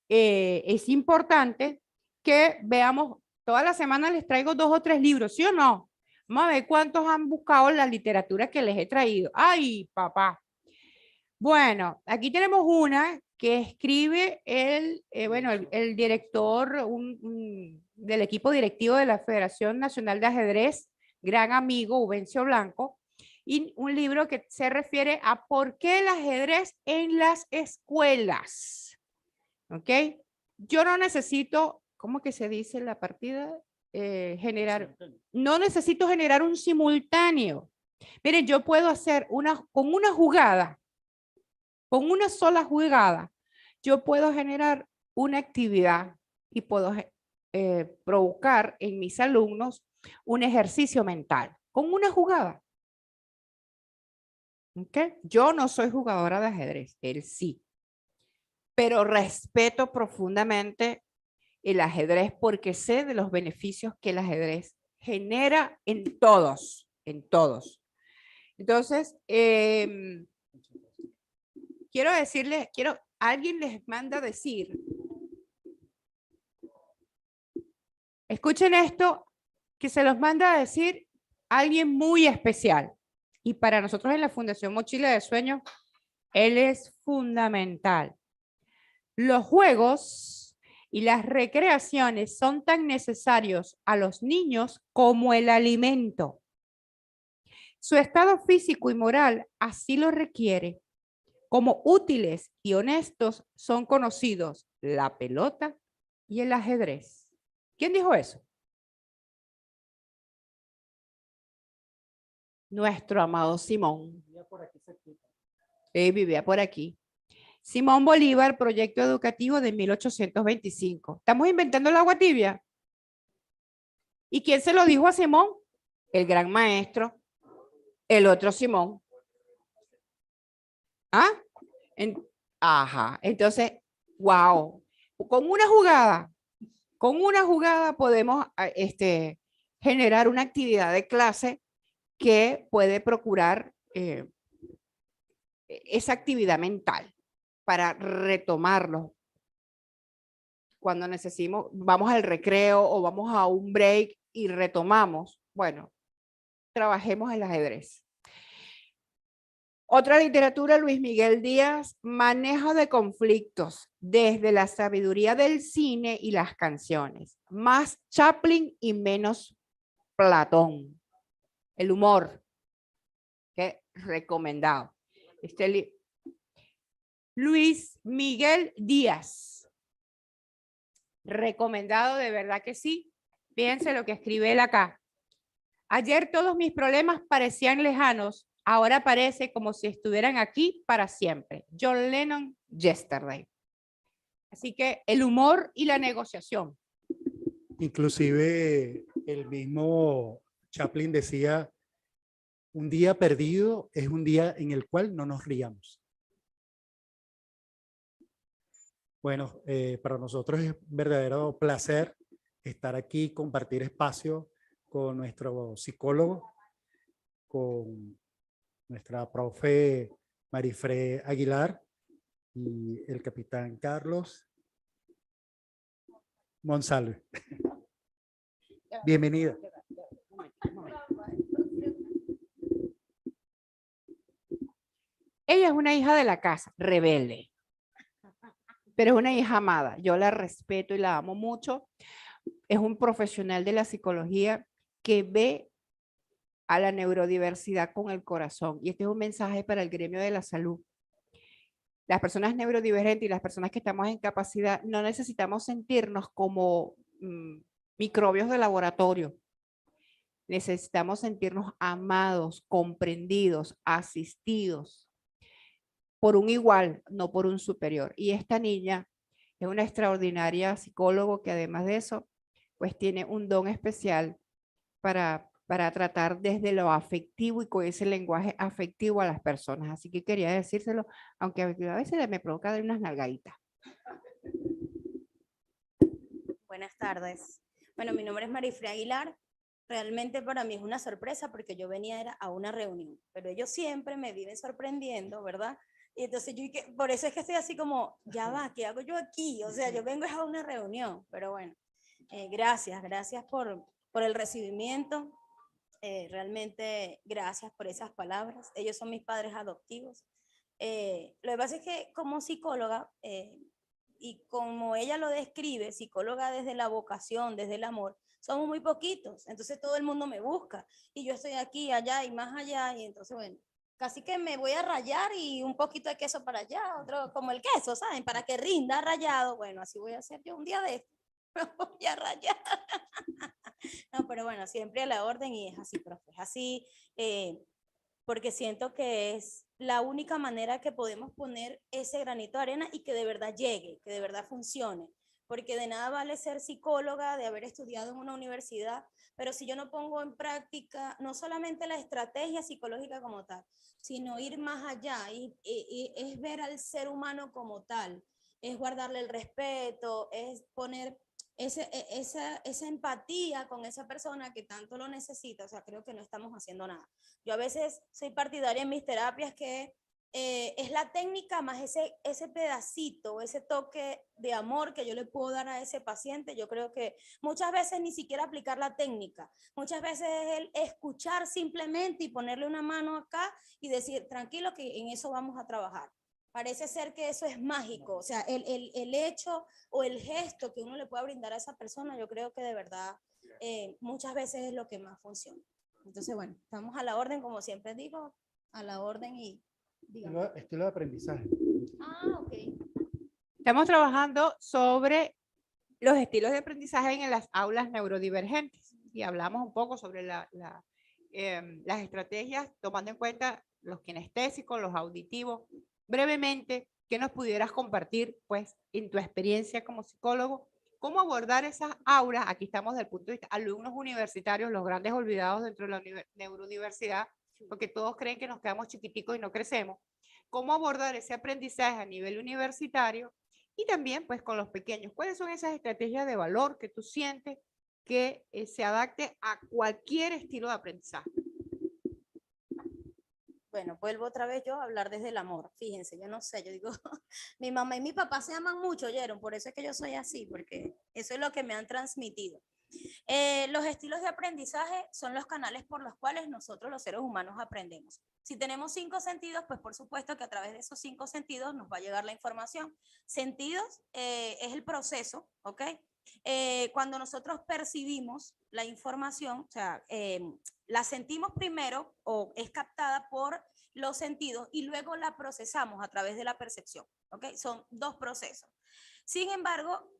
S1: es importante que veamos, toda la semana les traigo 2 o 3 libros, ¿sí o no? Vamos a ver cuántos han buscado la literatura que les he traído. ¡Ay, papá! Bueno, aquí tenemos una que escribe el director del equipo directivo de la Federación Nacional de Ajedrez, gran amigo, Ubencio Blanco, y un libro que se refiere a por qué el ajedrez en las escuelas. ¿Ok? Yo no necesito, ¿cómo que se dice la partida? No necesito generar un simultáneo. Miren, yo puedo hacer con una jugada, con una sola jugada, yo puedo generar una actividad y puedo provocar en mis alumnos un ejercicio mental, con una jugada. ¿Okay? Yo no soy jugadora de ajedrez, él sí, pero respeto profundamente el ajedrez porque sé de los beneficios que el ajedrez genera en todos, en todos. Entonces, quiero decirles, alguien les manda decir, escuchen esto, que se los manda a decir alguien muy especial. Y para nosotros en la Fundación Mochila de Sueños, él es fundamental. Los juegos y las recreaciones son tan necesarios a los niños como el alimento. Su estado físico y moral así lo requiere. Como útiles y honestos son conocidos la pelota y el ajedrez. ¿Quién dijo eso? Nuestro amado Simón. Vivía por aquí. Simón Bolívar, proyecto educativo de 1825. ¿Estamos inventando el agua tibia? ¿Y quién se lo dijo a Simón? El gran maestro, el otro Simón. ¿Ah? Ajá. Entonces, wow. Con una jugada podemos generar una actividad de clase que puede procurar esa actividad mental para retomarlo. Cuando necesitamos, vamos al recreo o vamos a un break y retomamos, bueno, trabajemos el ajedrez. Otra literatura, Luis Miguel Díaz, manejo de conflictos desde la sabiduría del cine y las canciones. Más Chaplin y menos Platón. El humor, que recomendado. Luis Miguel Díaz. Recomendado, de verdad que sí. Fíjense lo que escribe él acá. Ayer todos mis problemas parecían lejanos, ahora parece como si estuvieran aquí para siempre. John Lennon, Yesterday. Así que el humor y la negociación.
S2: Inclusive el mismo Chaplin decía, un día perdido es un día en el cual no nos riamos. Bueno, para nosotros es un verdadero placer estar aquí, compartir espacio con nuestro psicólogo, con nuestra profe Marifre Aguilar y el capitán Carlos Monsalve. Bienvenida.
S1: Ella es una hija de la casa, rebelde, pero es una hija amada. Yo la respeto y la amo mucho. Es un profesional de la psicología que ve a la neurodiversidad con el corazón. Y este es un mensaje para el gremio de la salud. Las personas neurodivergentes y las personas que estamos en capacidad no necesitamos sentirnos como microbios de laboratorio. Necesitamos sentirnos amados, comprendidos, asistidos por un igual, no por un superior. Y esta niña es una extraordinaria psicóloga que además de eso, pues tiene un don especial para tratar desde lo afectivo y con ese lenguaje afectivo a las personas. Así que quería decírselo, aunque a veces me provoca dar unas nalgaditas.
S3: Buenas tardes. Bueno, mi nombre es Marifre Aguilar. Realmente para mí es una sorpresa porque yo venía a una reunión, pero ellos siempre me viven sorprendiendo, ¿verdad? Y entonces por eso es que estoy así como, ya va, ¿qué hago yo aquí? O sea, yo vengo a una reunión, pero bueno, gracias por el recibimiento. Realmente gracias por esas palabras. Ellos son mis padres adoptivos. Lo que pasa es que como psicóloga, y como ella lo describe, psicóloga desde la vocación, desde el amor, somos muy poquitos, entonces todo el mundo me busca y yo estoy aquí, allá y más allá, y entonces bueno, casi que me voy a rayar y un poquito de queso para allá, otro como el queso, ¿saben? Para que rinda rayado, bueno, así voy a hacer yo un día de esto, me voy a rayar. No, pero bueno, siempre a la orden y es así, profe, es así, porque siento que es la única manera que podemos poner ese granito de arena y que de verdad llegue, que de verdad funcione. Porque de nada vale ser psicóloga, de haber estudiado en una universidad, pero si yo no pongo en práctica no solamente la estrategia psicológica como tal, sino ir más allá y es ver al ser humano como tal, es guardarle el respeto, es poner esa empatía con esa persona que tanto lo necesita. O sea, creo que no estamos haciendo nada. Yo a veces soy partidaria en mis terapias que es la técnica más ese pedacito, ese toque de amor que yo le puedo dar a ese paciente. Yo creo que muchas veces ni siquiera aplicar la técnica, muchas veces es el escuchar simplemente y ponerle una mano acá y decir, tranquilo que en eso vamos a trabajar. Parece ser que eso es mágico, o sea, el hecho o el gesto que uno le pueda brindar a esa persona, yo creo que de verdad muchas veces es lo que más funciona. Entonces, bueno, estamos a la orden, como siempre digo, a la orden y
S2: Estilo de aprendizaje.
S3: Ah, ok.
S1: Estamos trabajando sobre los estilos de aprendizaje en las aulas neurodivergentes y hablamos un poco sobre las estrategias tomando en cuenta los kinestésicos, los auditivos. Brevemente, ¿qué nos pudieras compartir, pues, en tu experiencia como psicólogo? ¿Cómo abordar esas aulas? Aquí estamos desde el punto de vista alumnos universitarios, los grandes olvidados dentro de la neurodiversidad, porque todos creen que nos quedamos chiquiticos y no crecemos. ¿Cómo abordar ese aprendizaje a nivel universitario? Y también, pues, con los pequeños. ¿Cuáles son esas estrategias de valor que tú sientes que se adapte a cualquier estilo de aprendizaje.
S3: Bueno, vuelvo otra vez yo a hablar desde el amor. Fíjense, yo no sé, yo digo, mi mamá y mi papá se aman mucho, ¿oyeron? Por eso es que yo soy así, porque eso es lo que me han transmitido. Los estilos de aprendizaje son los canales por los cuales nosotros los seres humanos aprendemos. Si tenemos 5 sentidos, pues por supuesto que a través de esos 5 sentidos nos va a llegar la información. Sentidos es el proceso, ¿ok? Cuando nosotros percibimos la información, o sea, la sentimos primero o es captada por los sentidos y luego la procesamos a través de la percepción, ¿ok? Son 2 procesos. Sin embargo,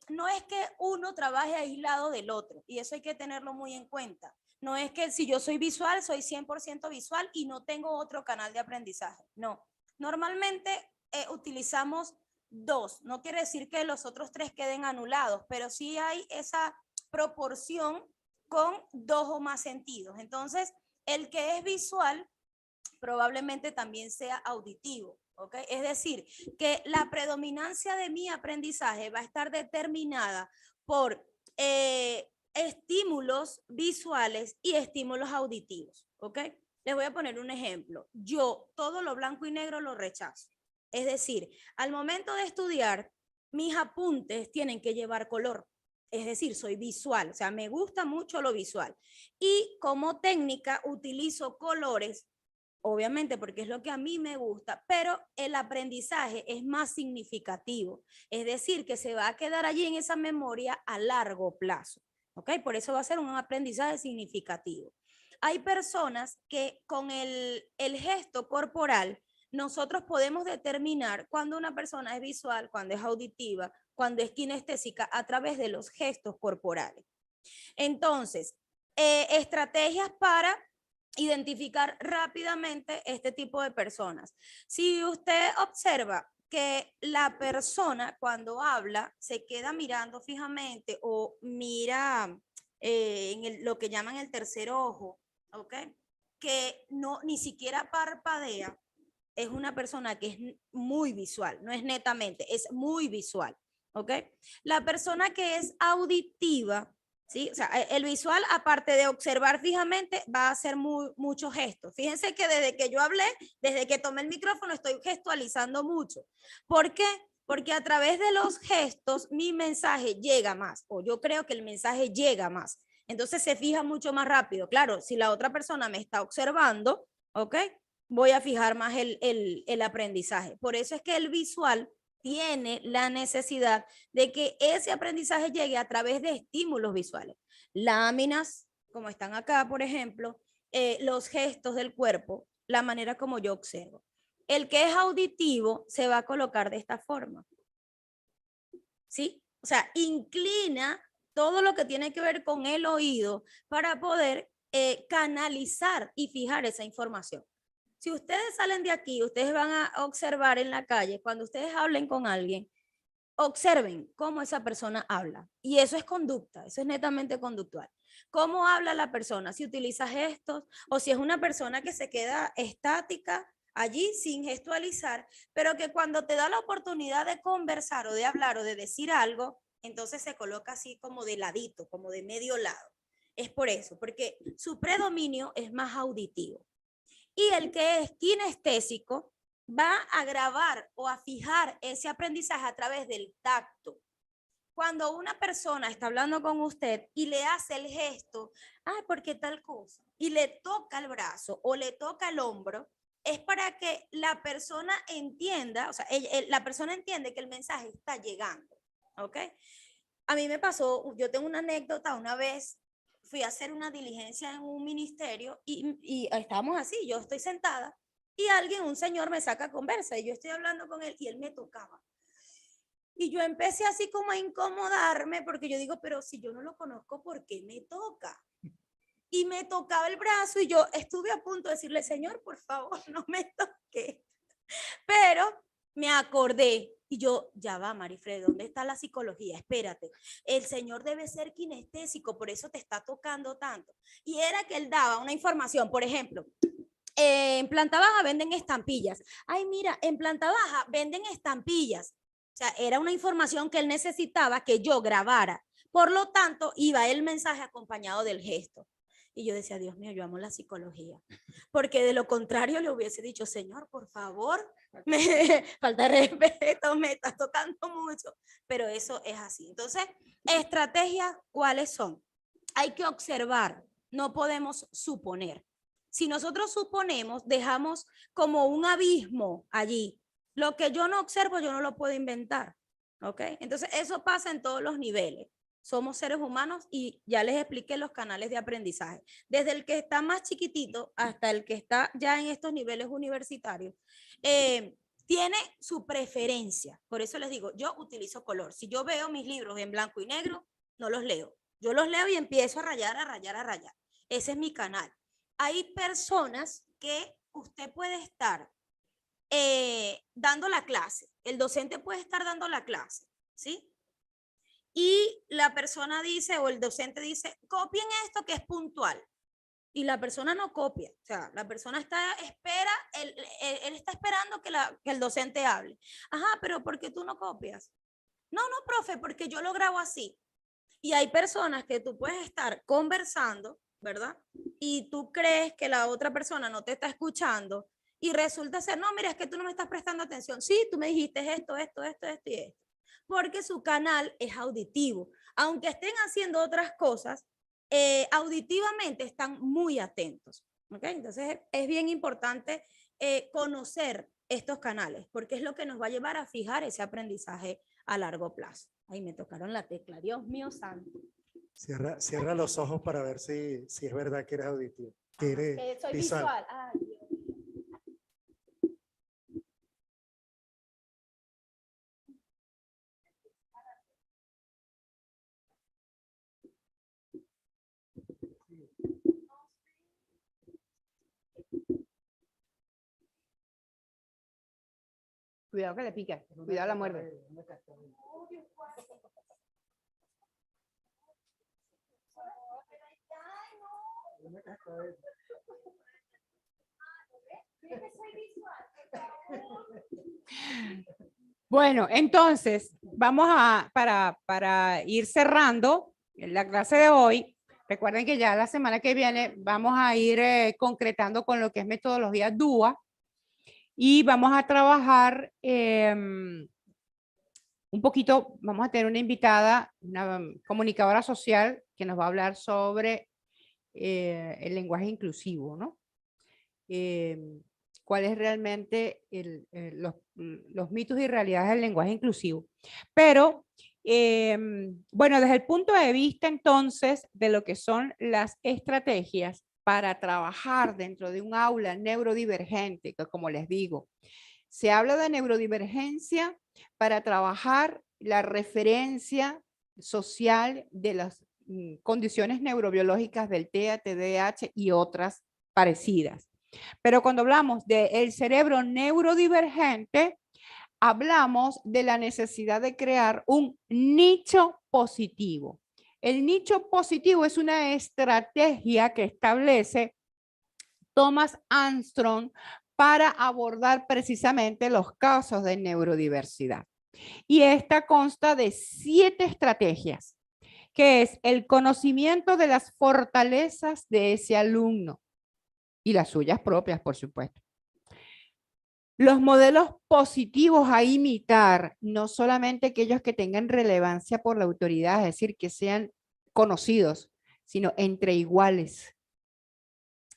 S3: no es que uno trabaje aislado del otro, y eso hay que tenerlo muy en cuenta. No es que si yo soy visual, soy 100% visual y no tengo otro canal de aprendizaje. No, normalmente utilizamos 2. No quiere decir que los otros 3 queden anulados, pero sí hay esa proporción con 2 o más sentidos. Entonces, el que es visual probablemente también sea auditivo. ¿Okay? Es decir, que la predominancia de mi aprendizaje va a estar determinada por estímulos visuales y estímulos auditivos. ¿Okay? Les voy a poner un ejemplo. Yo todo lo blanco y negro lo rechazo. Es decir, al momento de estudiar, mis apuntes tienen que llevar color. Es decir, soy visual, o sea, me gusta mucho lo visual. Y como técnica utilizo colores, obviamente porque es lo que a mí me gusta, pero el aprendizaje es más significativo. Es decir, que se va a quedar allí en esa memoria a largo plazo. ¿Ok? Por eso va a ser un aprendizaje significativo. Hay personas que con el gesto corporal nosotros podemos determinar cuando una persona es visual, cuando es auditiva, cuando es kinestésica a través de los gestos corporales. Entonces, estrategias para identificar rápidamente este tipo de personas. Si usted observa que la persona cuando habla se queda mirando fijamente o mira en lo que llaman el tercer ojo, ¿ok? Que no, ni siquiera parpadea, es una persona que es muy visual, no es netamente, es muy visual, ¿ok? La persona que es auditiva, ¿sí? O sea, el visual, aparte de observar fijamente, va a hacer muchos gestos. Fíjense que desde que yo hablé, desde que tomé el micrófono, estoy gestualizando mucho. ¿Por qué? Porque a través de los gestos mi mensaje llega más, o yo creo que el mensaje llega más. Entonces se fija mucho más rápido. Claro, si la otra persona me está observando, ¿ok? Voy a fijar más el aprendizaje. Por eso es que el visual tiene la necesidad de que ese aprendizaje llegue a través de estímulos visuales. Láminas, como están acá, por ejemplo, los gestos del cuerpo, la manera como yo observo. El que es auditivo se va a colocar de esta forma. ¿Sí? O sea, inclina todo lo que tiene que ver con el oído para poder canalizar y fijar esa información. Si ustedes salen de aquí, ustedes van a observar en la calle, cuando ustedes hablen con alguien, observen cómo esa persona habla. Y eso es conducta, eso es netamente conductual. ¿Cómo habla la persona? Si utiliza gestos o si es una persona que se queda estática allí sin gestualizar, pero que cuando te da la oportunidad de conversar o de hablar o de decir algo, entonces se coloca así como de ladito, como de medio lado. Es por eso, porque su predominio es más auditivo. Y el que es kinestésico va a grabar o a fijar ese aprendizaje a través del tacto. Cuando una persona está hablando con usted y le hace el gesto, ¿por qué tal cosa? Y le toca el brazo o le toca el hombro, es para que la persona entienda, o sea, la persona entiende que el mensaje está llegando, ¿ok? A mí me pasó, yo tengo una anécdota una vez, fui a hacer una diligencia en un ministerio y estábamos así, yo estoy sentada y un señor me saca a conversa y yo estoy hablando con él y él me tocaba. Y yo empecé así como a incomodarme porque yo digo, pero si yo no lo conozco, ¿por qué me toca? Y me tocaba el brazo y yo estuve a punto de decirle, señor, por favor, no me toque. Pero me acordé y yo, ya va, Marifred, ¿dónde está la psicología? Espérate, el señor debe ser kinestésico, por eso te está tocando tanto. Y era que él daba una información, por ejemplo, en planta baja venden estampillas. Ay, mira, en planta baja venden estampillas. O sea, era una información que él necesitaba que yo grabara Por lo tanto, iba el mensaje acompañado del gesto. Y yo decía, Dios mío, yo amo la psicología. Porque de lo contrario le hubiese dicho, Señor, por favor, me falta de respeto, me estás tocando mucho. Pero eso es así. Entonces, estrategias, ¿cuáles son? Hay que observar, no podemos suponer. Si nosotros suponemos, dejamos como un abismo allí. Lo que yo no observo, yo no lo puedo inventar. ¿Ok? Entonces, eso pasa en todos los niveles. Somos seres humanos y ya les expliqué los canales de aprendizaje. Desde el que está más chiquitito hasta el que está ya en estos niveles universitarios, tiene su preferencia. Por eso les digo, yo utilizo color. Si yo veo mis libros en blanco y negro, no los leo. Yo los leo y empiezo a rayar, a rayar, a rayar. Ese es mi canal. Hay personas que usted puede estar dando la clase. El docente puede estar dando la clase, ¿sí? Y la persona dice, o el docente dice, copien esto que es puntual. Y la persona no copia. O sea, la persona espera, él está esperando que el docente hable. Ajá, pero ¿por qué tú no copias? No, profe, porque yo lo grabo así. Y hay personas que tú puedes estar conversando, ¿verdad? Y tú crees que la otra persona no te está escuchando y resulta ser, no, mira, es que tú no me estás prestando atención. Sí, tú me dijiste esto y esto. Porque su canal es auditivo. Aunque estén haciendo otras cosas, auditivamente están muy atentos. ¿Okay? Entonces es bien importante conocer estos canales, porque es lo que nos va a llevar a fijar ese aprendizaje a largo plazo. Ahí me tocaron la tecla, Dios mío santo.
S2: Cierra los ojos para ver si es verdad que eres auditivo. Que eres
S3: Soy visual. Ay, Dios.
S1: Cuidado que le pica, cuidado la muerde. Bueno, entonces, vamos para ir cerrando la clase de hoy. Recuerden que ya la semana que viene vamos a ir concretando con lo que es metodología DUA y vamos a trabajar un poquito, vamos a tener una invitada, una comunicadora social que nos va a hablar sobre el lenguaje inclusivo, ¿no? Cuál es realmente los mitos y realidades del lenguaje inclusivo. Pero, bueno, desde el punto de vista entonces de lo que son las estrategias para trabajar dentro de un aula neurodivergente, que como les digo, se habla de neurodivergencia para trabajar la referencia social de las condiciones neurobiológicas del TEA, TDAH y otras parecidas. Pero cuando hablamos del cerebro neurodivergente, hablamos de la necesidad de crear un nicho positivo. El nicho positivo es una estrategia que establece Thomas Armstrong para abordar precisamente los casos de neurodiversidad. Y esta consta de 7 estrategias, que es el conocimiento de las fortalezas de ese alumno y las suyas propias, por supuesto. Los modelos positivos a imitar, no solamente aquellos que tengan relevancia por la autoridad, es decir, que sean conocidos, sino entre iguales,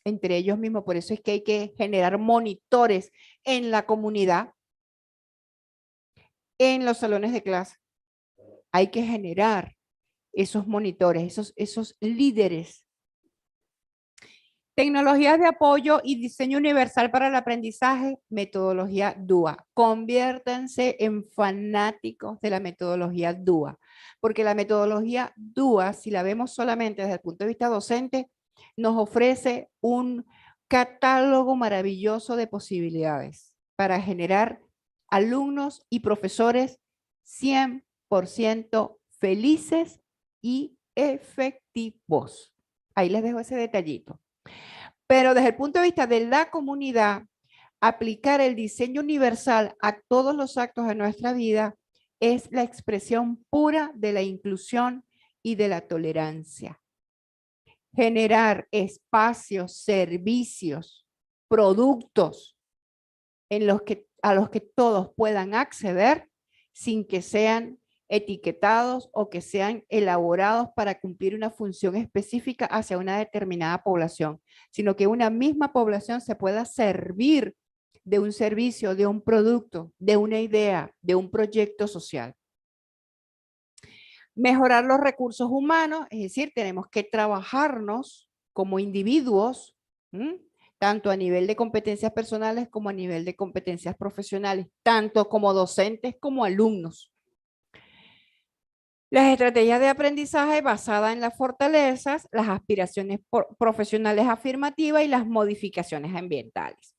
S1: entre ellos mismos. Por eso es que hay que generar monitores en la comunidad, en los salones de clase. Hay que generar esos monitores, esos líderes. Tecnologías de apoyo y diseño universal para el aprendizaje, metodología DUA. Conviértanse en fanáticos de la metodología DUA, porque la metodología DUA, si la vemos solamente desde el punto de vista docente, nos ofrece un catálogo maravilloso de posibilidades para generar alumnos y profesores 100% felices y efectivos. Ahí les dejo ese detallito. Pero desde el punto de vista de la comunidad, aplicar el diseño universal a todos los actos de nuestra vida es la expresión pura de la inclusión y de la tolerancia. Generar espacios, servicios, productos a los que todos puedan acceder sin que sean etiquetados o que sean elaborados para cumplir una función específica hacia una determinada población, sino que una misma población se pueda servir de un servicio, de un producto, de una idea, de un proyecto social. Mejorar los recursos humanos, es decir, tenemos que trabajarnos como individuos, tanto a nivel de competencias personales como a nivel de competencias profesionales, tanto como docentes como alumnos. Las estrategias de aprendizaje basadas en las fortalezas, las aspiraciones profesionales afirmativas y las modificaciones ambientales.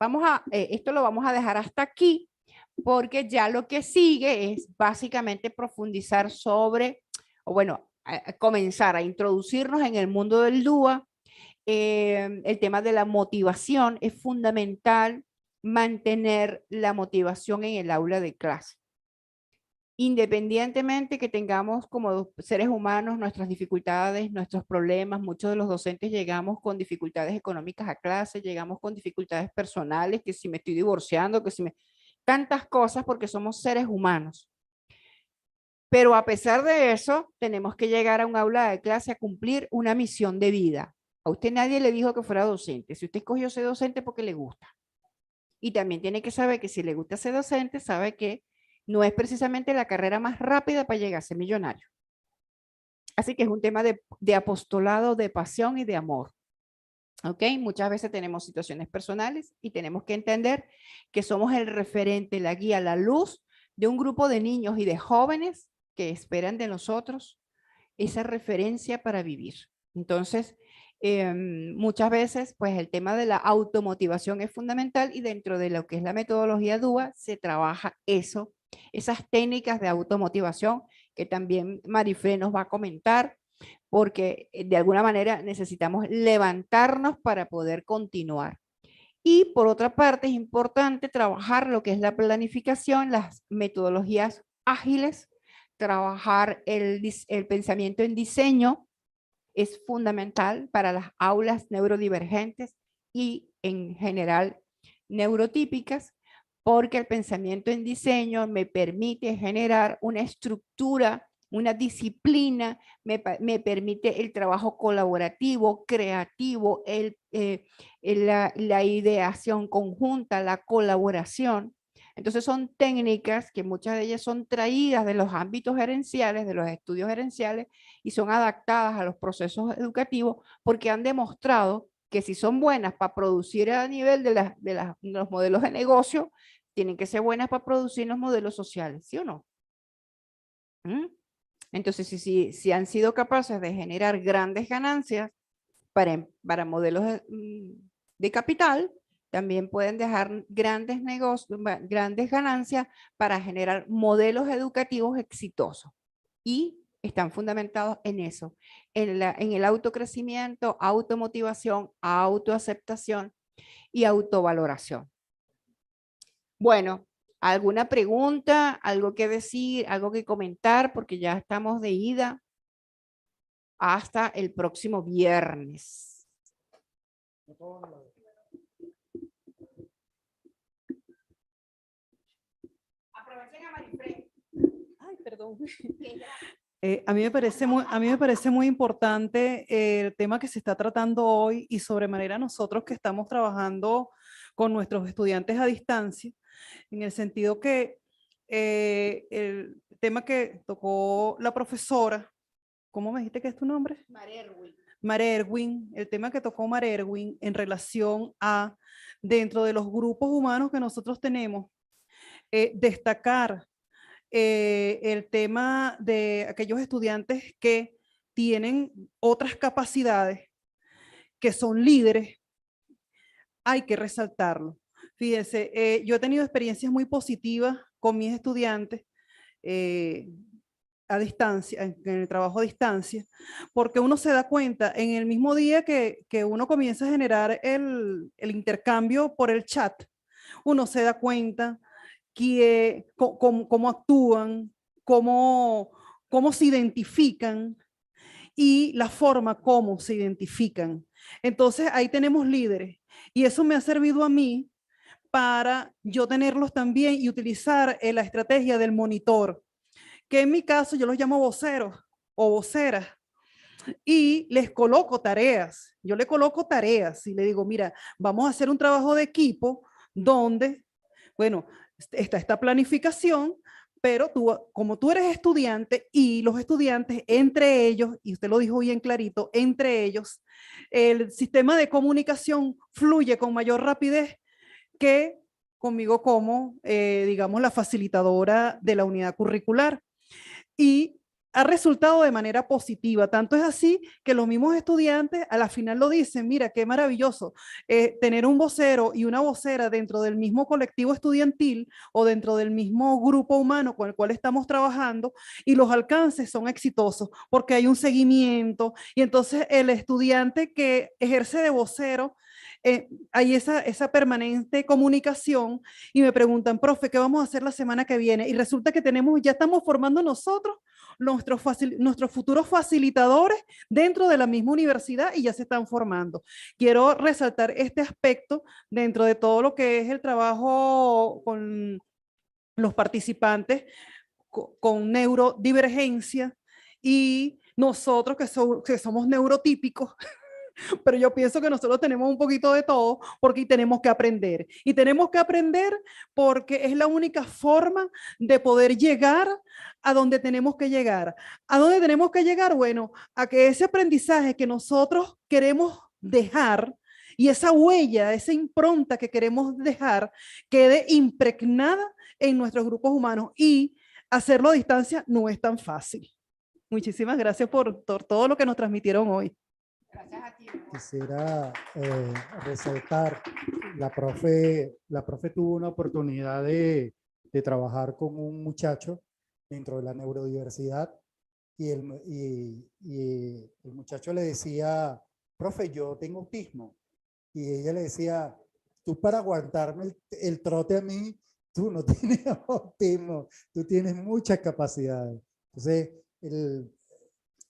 S1: Esto lo vamos a dejar hasta aquí porque ya lo que sigue es básicamente profundizar sobre, o bueno, comenzar a introducirnos en el mundo del DUA. El tema de la motivación es fundamental, mantener la motivación en el aula de clase. Independientemente que tengamos como seres humanos nuestras dificultades, nuestros problemas, muchos de los docentes llegamos con dificultades económicas a clase, llegamos con dificultades personales, que si me estoy divorciando, que si me... tantas cosas porque somos seres humanos. Pero a pesar de eso, tenemos que llegar a un aula de clase a cumplir una misión de vida. A usted nadie le dijo que fuera docente. Si usted escogió ser docente porque le gusta. Y también tiene que saber que si le gusta ser docente, sabe que no es precisamente la carrera más rápida para llegar a ser millonario. Así que es un tema de apostolado, de pasión y de amor. ¿Ok? Muchas veces tenemos situaciones personales y tenemos que entender que somos el referente, la guía, la luz de un grupo de niños y de jóvenes que esperan de nosotros esa referencia para vivir. Entonces, muchas veces, pues el tema de la automotivación es fundamental y dentro de lo que es la metodología DUA se trabaja eso, esas técnicas de automotivación que también Marifre nos va a comentar, porque de alguna manera necesitamos levantarnos para poder continuar. Y por otra parte es importante trabajar lo que es la planificación, las metodologías ágiles, trabajar el pensamiento en diseño es fundamental para las aulas neurodivergentes y en general neurotípicas, porque el pensamiento en diseño me permite generar una estructura, una disciplina, me permite el trabajo colaborativo, creativo, la ideación conjunta, la colaboración. Entonces son técnicas que muchas de ellas son traídas de los ámbitos gerenciales, de los estudios gerenciales, y son adaptadas a los procesos educativos porque han demostrado que si son buenas para producir a nivel de los modelos de negocio, tienen que ser buenas para producir los modelos sociales, ¿sí o no? Entonces, si han sido capaces de generar grandes ganancias para modelos de capital, también pueden dejar grandes negocios, grandes ganancias para generar modelos educativos exitosos. Y están fundamentados en eso, en el autocrecimiento, automotivación, autoaceptación y autovaloración. Bueno, ¿alguna pregunta, algo que decir, algo que comentar? Porque ya estamos de ida hasta el próximo viernes. Aprovechen a Marifre.
S5: Ay, perdón. A mí me parece muy importante el tema que se está tratando hoy y sobremanera nosotros que estamos trabajando con nuestros estudiantes a distancia, en el sentido que el tema que tocó la profesora, ¿cómo me dijiste que es tu nombre? Marerwin, el tema que tocó Marerwin en relación a dentro de los grupos humanos que nosotros tenemos, destacar el tema de aquellos estudiantes que tienen otras capacidades, que son líderes, hay que resaltarlo. Fíjense, yo he tenido experiencias muy positivas con mis estudiantes a distancia, en el trabajo a distancia, porque uno se da cuenta en el mismo día que uno comienza a generar el intercambio por el chat, uno se da cuenta cómo actúan, cómo se identifican y la forma como se identifican. Entonces ahí tenemos líderes y eso me ha servido a mí para yo tenerlos también y utilizar la estrategia del monitor, que en mi caso yo los llamo voceros o voceras y les coloco tareas. Yo le coloco tareas y le digo, mira, vamos a hacer un trabajo de equipo donde, bueno, está esta planificación, pero tú, como tú eres estudiante y los estudiantes entre ellos, y usted lo dijo bien clarito, entre ellos, el sistema de comunicación fluye con mayor rapidez que conmigo como, digamos, la facilitadora de la unidad curricular. Y ha resultado de manera positiva. Tanto es así que los mismos estudiantes a la final lo dicen, mira, qué maravilloso tener un vocero y una vocera dentro del mismo colectivo estudiantil o dentro del mismo grupo humano con el cual estamos trabajando y los alcances son exitosos porque hay un seguimiento y entonces el estudiante que ejerce de vocero hay esa permanente comunicación y me preguntan, profe, ¿qué vamos a hacer la semana que viene? Y resulta que ya estamos formando nosotros nuestros futuros facilitadores dentro de la misma universidad y ya se están formando. Quiero resaltar este aspecto dentro de todo lo que es el trabajo con los participantes con neurodivergencia y nosotros que somos neurotípicos, pero yo pienso que nosotros tenemos un poquito de todo porque tenemos que aprender. Y tenemos que aprender porque es la única forma de poder llegar a donde tenemos que llegar. ¿A dónde tenemos que llegar? Bueno, a que ese aprendizaje que nosotros queremos dejar y esa huella, esa impronta que queremos dejar, quede impregnada en nuestros grupos humanos. Y hacerlo a distancia no es tan fácil. Muchísimas gracias por todo lo que nos transmitieron hoy.
S1: Gracias a ti.
S2: Quisiera resaltar, la profe tuvo una oportunidad de trabajar con un muchacho dentro de la neurodiversidad y el muchacho le decía, profe, yo tengo autismo. Y ella le decía, tú para aguantarme el trote a mí, tú no tienes autismo, tú tienes muchas capacidades. Entonces,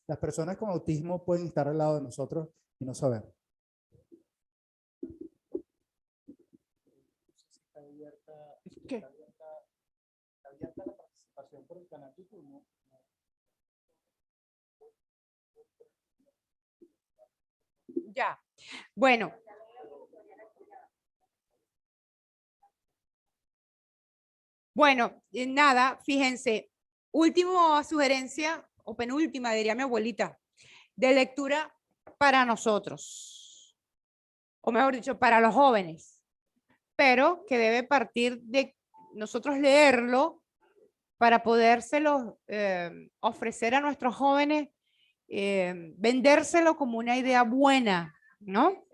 S2: las personas con autismo pueden estar al lado de nosotros y no saber.
S1: ¿Qué?
S2: Está abierta la participación por el canal YouTube, ¿no?
S1: Ya. Bueno. Bueno, nada, fíjense. Última sugerencia, o penúltima, diría mi abuelita, de lectura para nosotros, o mejor dicho, para los jóvenes, pero que debe partir de nosotros leerlo para podérselo ofrecer a nuestros jóvenes, vendérselo como una idea buena, ¿no?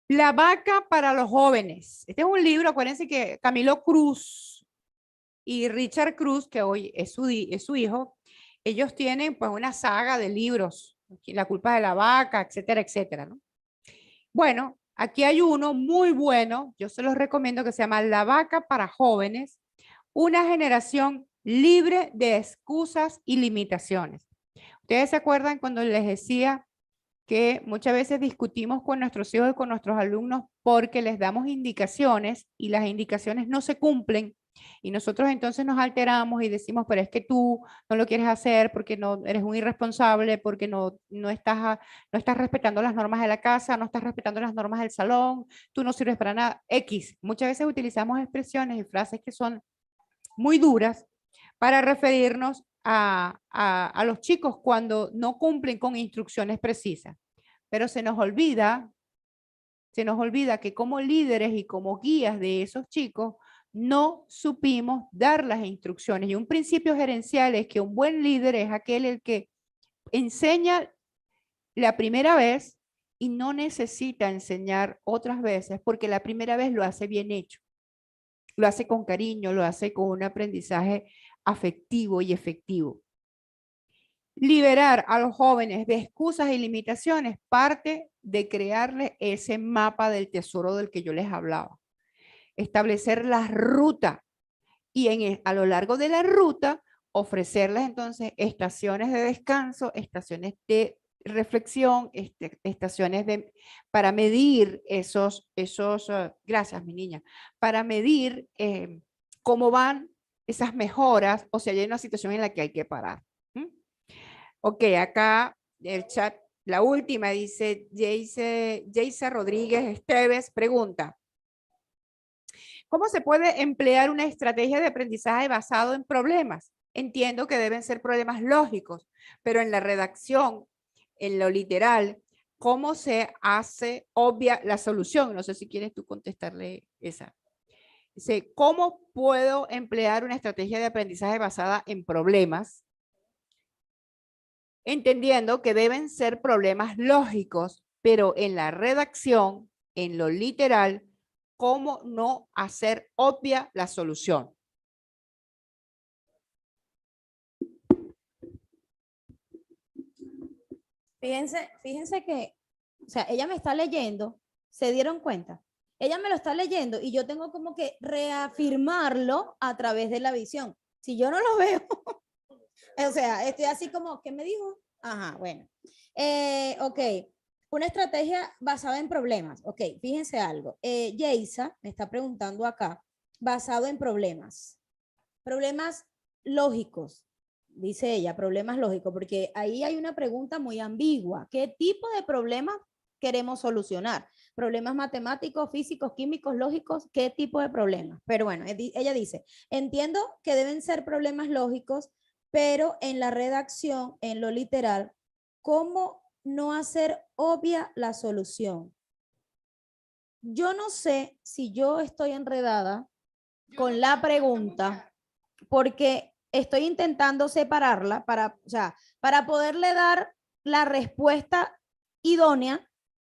S1: La vaca para los jóvenes. Este es un libro, acuérdense que Camilo Cruz y Richard Cruz, que hoy es su hijo, ellos tienen pues una saga de libros, La culpa de la vaca, etcétera, etcétera, ¿no? Bueno, aquí hay uno muy bueno, yo se los recomiendo, que se llama La vaca para jóvenes, una generación libre de excusas y limitaciones. ¿Ustedes se acuerdan cuando les decía que muchas veces discutimos con nuestros hijos y con nuestros alumnos porque les damos indicaciones y las indicaciones no se cumplen? Y nosotros entonces nos alteramos y decimos, pero es que tú no lo quieres hacer porque no eres un irresponsable, porque no estás respetando las normas de la casa, no estás respetando las normas del salón, tú no sirves para nada. X. Muchas veces utilizamos expresiones y frases que son muy duras para referirnos a los chicos cuando no cumplen con instrucciones precisas. Pero se nos olvida que como líderes y como guías de esos chicos, no supimos dar las instrucciones. Y un principio gerencial es que un buen líder es aquel el que enseña la primera vez y no necesita enseñar otras veces porque la primera vez lo hace bien hecho. Lo hace con cariño, lo hace con un aprendizaje afectivo y efectivo. Liberar a los jóvenes de excusas y limitaciones parte de crearles ese mapa del tesoro del que yo les hablaba. Establecer la ruta y a lo largo de la ruta ofrecerles entonces estaciones de descanso, estaciones de reflexión, estaciones para medir gracias mi niña, para medir cómo van esas mejoras o si hay una situación en la que hay que parar. ¿Mm? Ok, acá el chat, la última dice Yeisa Rodríguez Esteves, pregunta. ¿Cómo se puede emplear una estrategia de aprendizaje basado en problemas? Entiendo que deben ser problemas lógicos, pero en la redacción, en lo literal, ¿cómo se hace obvia la solución? No sé si quieres tú contestarle esa. Dice, ¿cómo puedo emplear una estrategia de aprendizaje basada en problemas? Entendiendo que deben ser problemas lógicos, pero en la redacción, en lo literal, ¿cómo no hacer obvia la solución?
S3: Fíjense que, o sea, ella me está leyendo, ¿se dieron cuenta? Ella me lo está leyendo y yo tengo como que reafirmarlo a través de la visión. Si yo no lo veo, o sea, estoy así como, ¿qué me dijo? Ajá, bueno. Ok, una estrategia basada en problemas. Ok, fíjense algo. Yeisa me está preguntando acá, basado en problemas. Problemas lógicos, dice ella, problemas lógicos, porque ahí hay una pregunta muy ambigua. ¿Qué tipo de problemas queremos solucionar? ¿Problemas matemáticos, físicos, químicos, lógicos? ¿Qué tipo de problemas? Pero bueno, ella dice, entiendo que deben ser problemas lógicos, pero en la redacción, en lo literal, ¿cómo no hacer obvia la solución? Yo no sé si yo estoy enredada con la pregunta, porque estoy intentando separarla o sea, para poderle dar la respuesta idónea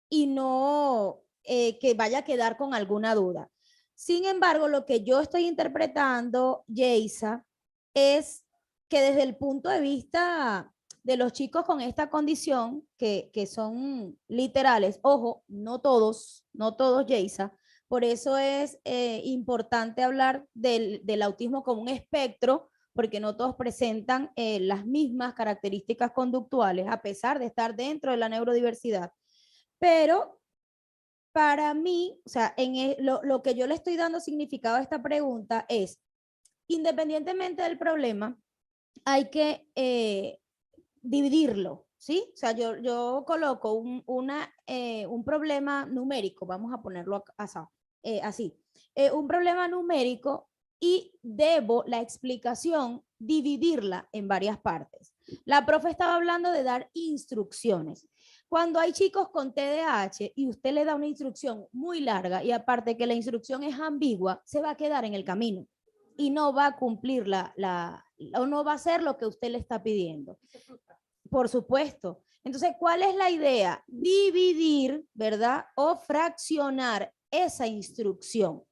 S3: y no que vaya a quedar con alguna duda. Sin embargo, lo que yo estoy interpretando, Yeisa, es que desde el punto de vista de los chicos con esta condición, que son literales, ojo, no todos, Yeisa, por eso es importante hablar del autismo como un espectro, porque no todos presentan las mismas características conductuales, a pesar de estar dentro de la neurodiversidad. Pero para mí, o sea, lo que yo le estoy dando significado a esta pregunta es, independientemente del problema, hay que dividirlo, ¿sí? O sea, yo coloco un problema numérico, vamos a ponerlo así, un problema numérico y debo la explicación dividirla en varias partes. La profe estaba hablando de dar instrucciones. Cuando hay chicos con TDAH y usted le da una instrucción muy larga y aparte que la instrucción es ambigua, se va a quedar en el camino y no va a cumplir o no va a hacer lo que usted le está pidiendo. Por supuesto. Entonces, ¿cuál es la idea? Dividir, ¿verdad? O fraccionar esa instrucción.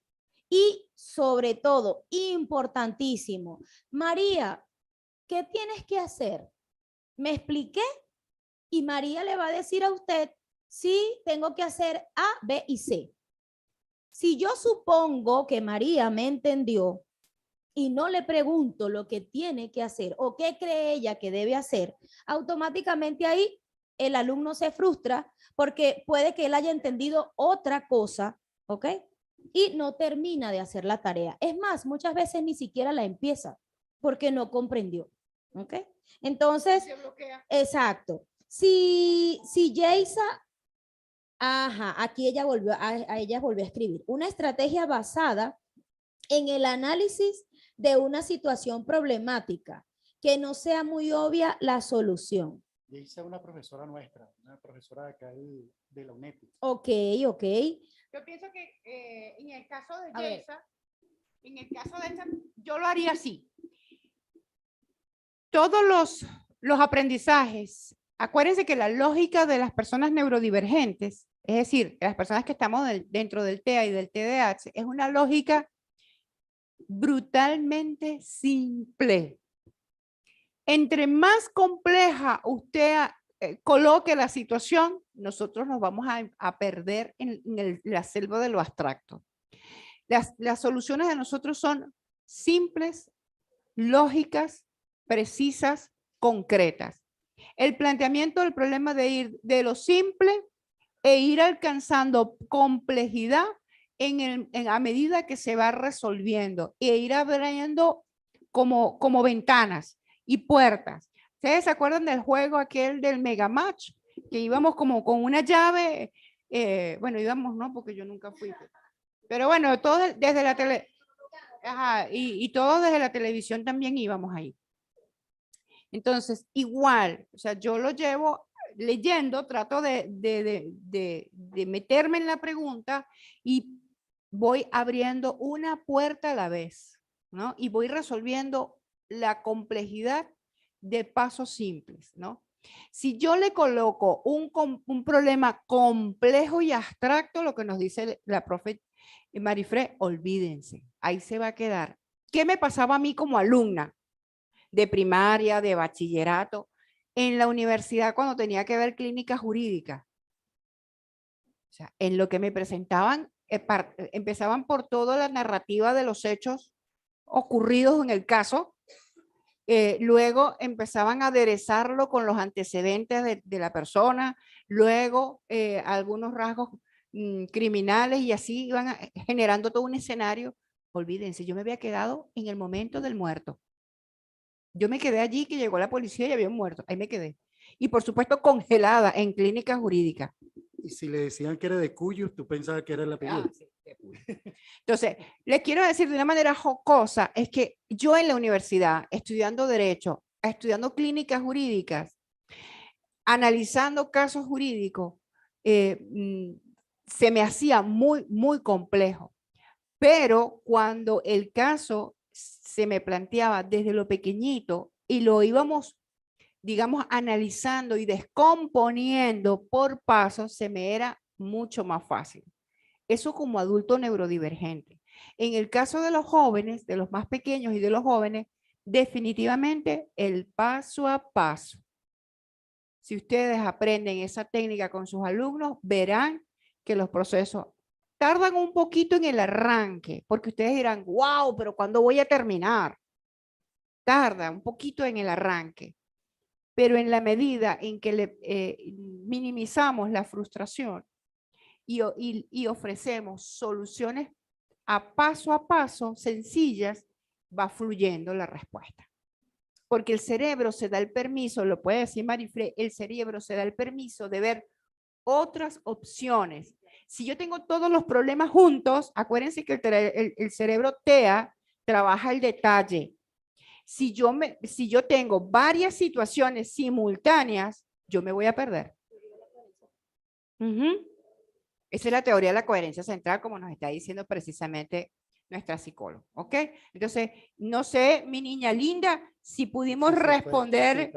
S3: Y sobre todo, importantísimo, María, ¿qué tienes que hacer? ¿Me expliqué? Y María le va a decir a usted si tengo que hacer A, B y C. Si yo supongo que María me entendió y no le pregunto lo que tiene que hacer o qué cree ella que debe hacer, automáticamente ahí el alumno se frustra porque puede que él haya entendido otra cosa, ¿ok? Y no termina de hacer la tarea. Es más, muchas veces ni siquiera la empieza porque no comprendió, ¿ok? Entonces, exacto. Si Yeisa, ajá, aquí ella volvió a escribir, una estrategia basada en el análisis de una situación problemática, que no sea muy obvia la solución.
S2: Dice una profesora nuestra, una profesora de acá de la UNEPI.
S3: Ok.
S1: Yo pienso que en el caso de Yeisa, en el caso de esta, yo lo haría así. Todos los aprendizajes, acuérdense que la lógica de las personas neurodivergentes, es decir, las personas que estamos dentro del TEA y del TDAH, es una lógica brutalmente simple. Entre más compleja usted coloque la situación, nosotros nos vamos a perder en la selva de lo abstracto. Las soluciones de nosotros son simples, lógicas precisas, concretas. El planteamiento del problema de ir de lo simple e ir alcanzando complejidad a medida que se va resolviendo e ir abriendo como ventanas y puertas. ¿Ustedes se acuerdan del juego aquel del Mega Match? Que íbamos como con una llave, bueno, íbamos no, porque yo nunca fui. Pero bueno, todo desde la tele, ajá, y todos desde la televisión también íbamos ahí. Entonces, igual, o sea, yo lo llevo leyendo, trato de meterme en la pregunta y voy abriendo una puerta a la vez, ¿no? Y voy resolviendo la complejidad de pasos simples, ¿no? Si yo le coloco un problema complejo y abstracto, lo que nos dice la profe Marifre, olvídense, ahí se va a quedar. ¿Qué me pasaba a mí como alumna de primaria, de bachillerato, en la universidad cuando tenía que ver clínica jurídica? O sea, en lo que me presentaban, empezaban por toda la narrativa de los hechos ocurridos en el caso, luego empezaban a aderezarlo con los antecedentes de la persona, luego algunos rasgos criminales y así iban generando todo un escenario. Olvídense, yo me había quedado en el momento del muerto. Yo me quedé allí que llegó la policía y había un muerto, ahí me quedé. Y por supuesto congelada en clínica jurídica.
S2: Y si le decían que era de Cuyo, tú pensabas que era el apellido.
S1: Sí, entonces, les quiero decir de una manera jocosa, es que yo en la universidad, estudiando Derecho, estudiando clínicas jurídicas, analizando casos jurídicos, se me hacía muy complejo. Pero cuando el caso se me planteaba desde lo pequeñito y lo íbamos, digamos, analizando y descomponiendo por pasos, se me era mucho más fácil. Eso como adulto neurodivergente. En el caso de los jóvenes, de los más pequeños y de los jóvenes, definitivamente el paso a paso. Si ustedes aprenden esa técnica con sus alumnos, verán que los procesos tardan un poquito en el arranque, porque ustedes dirán, wow, pero ¿cuándo voy a terminar? Tarda un poquito en el arranque, pero en la medida en que minimizamos la frustración y ofrecemos soluciones a paso, sencillas, va fluyendo la respuesta. Porque el cerebro se da el permiso, lo puede decir Marifre, el cerebro se da el permiso de ver otras opciones. Si yo tengo todos los problemas juntos, acuérdense que el cerebro TEA trabaja el detalle. Si yo tengo varias situaciones simultáneas, yo me voy a perder. Esa es la teoría de la coherencia central, como nos está diciendo precisamente nuestra psicóloga, ¿ok? Entonces, no sé, mi niña linda, si pudimos responder.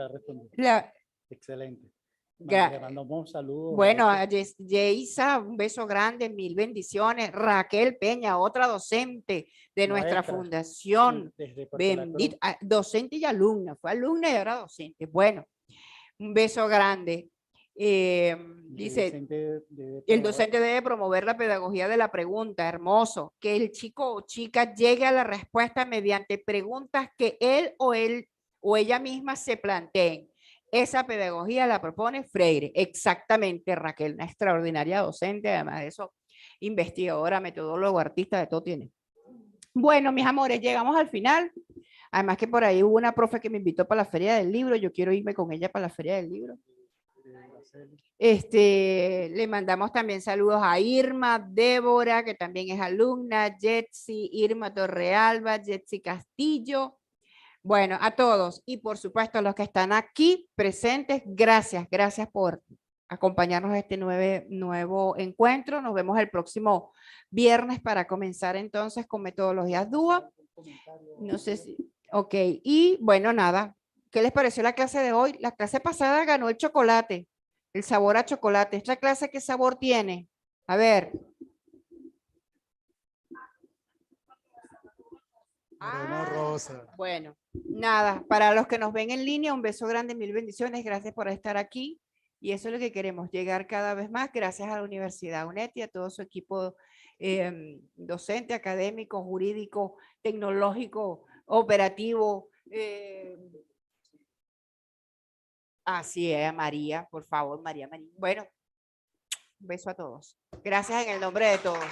S2: Excelente. Le mandamos saludos.
S1: Bueno, a Yeisa, un beso grande, mil bendiciones. Raquel Peña, otra docente de nuestra fundación. Bendita, docente y alumna, fue alumna y ahora docente. Bueno, un beso grande. Dice, el docente debe promover la pedagogía de la pregunta, hermoso, que el chico o chica llegue a la respuesta mediante preguntas que él o ella misma se planteen. Esa pedagogía la propone Freire, exactamente, Raquel, una extraordinaria docente, además de eso, investigadora, metodólogo, artista, de todo tiene. Bueno, mis amores, llegamos al final. Además que por ahí hubo una profe que me invitó para la Feria del Libro, yo quiero irme con ella para la Feria del Libro. Le mandamos también saludos a Irma, Débora, que también es alumna, Jetsi, Irma Torrealba, Jetsi Castillo. Bueno, a todos y por supuesto a los que están aquí presentes, gracias por acompañarnos a este nuevo encuentro. Nos vemos el próximo viernes para comenzar entonces con metodologías DUA. No sé si, ok, y bueno, nada, ¿qué les pareció la clase de hoy? La clase pasada ganó el chocolate, el sabor a chocolate. ¿Esta clase qué sabor tiene? A ver.
S2: Rosa.
S1: Bueno, nada, para los que nos ven en línea, un beso grande, mil bendiciones, gracias por estar aquí y eso es lo que queremos, llegar cada vez más, gracias a la Universidad UNED y a todo su equipo docente, académico, jurídico, tecnológico, operativo, Así es, María, por favor, María. Bueno, un beso a todos. Gracias en el nombre de todos.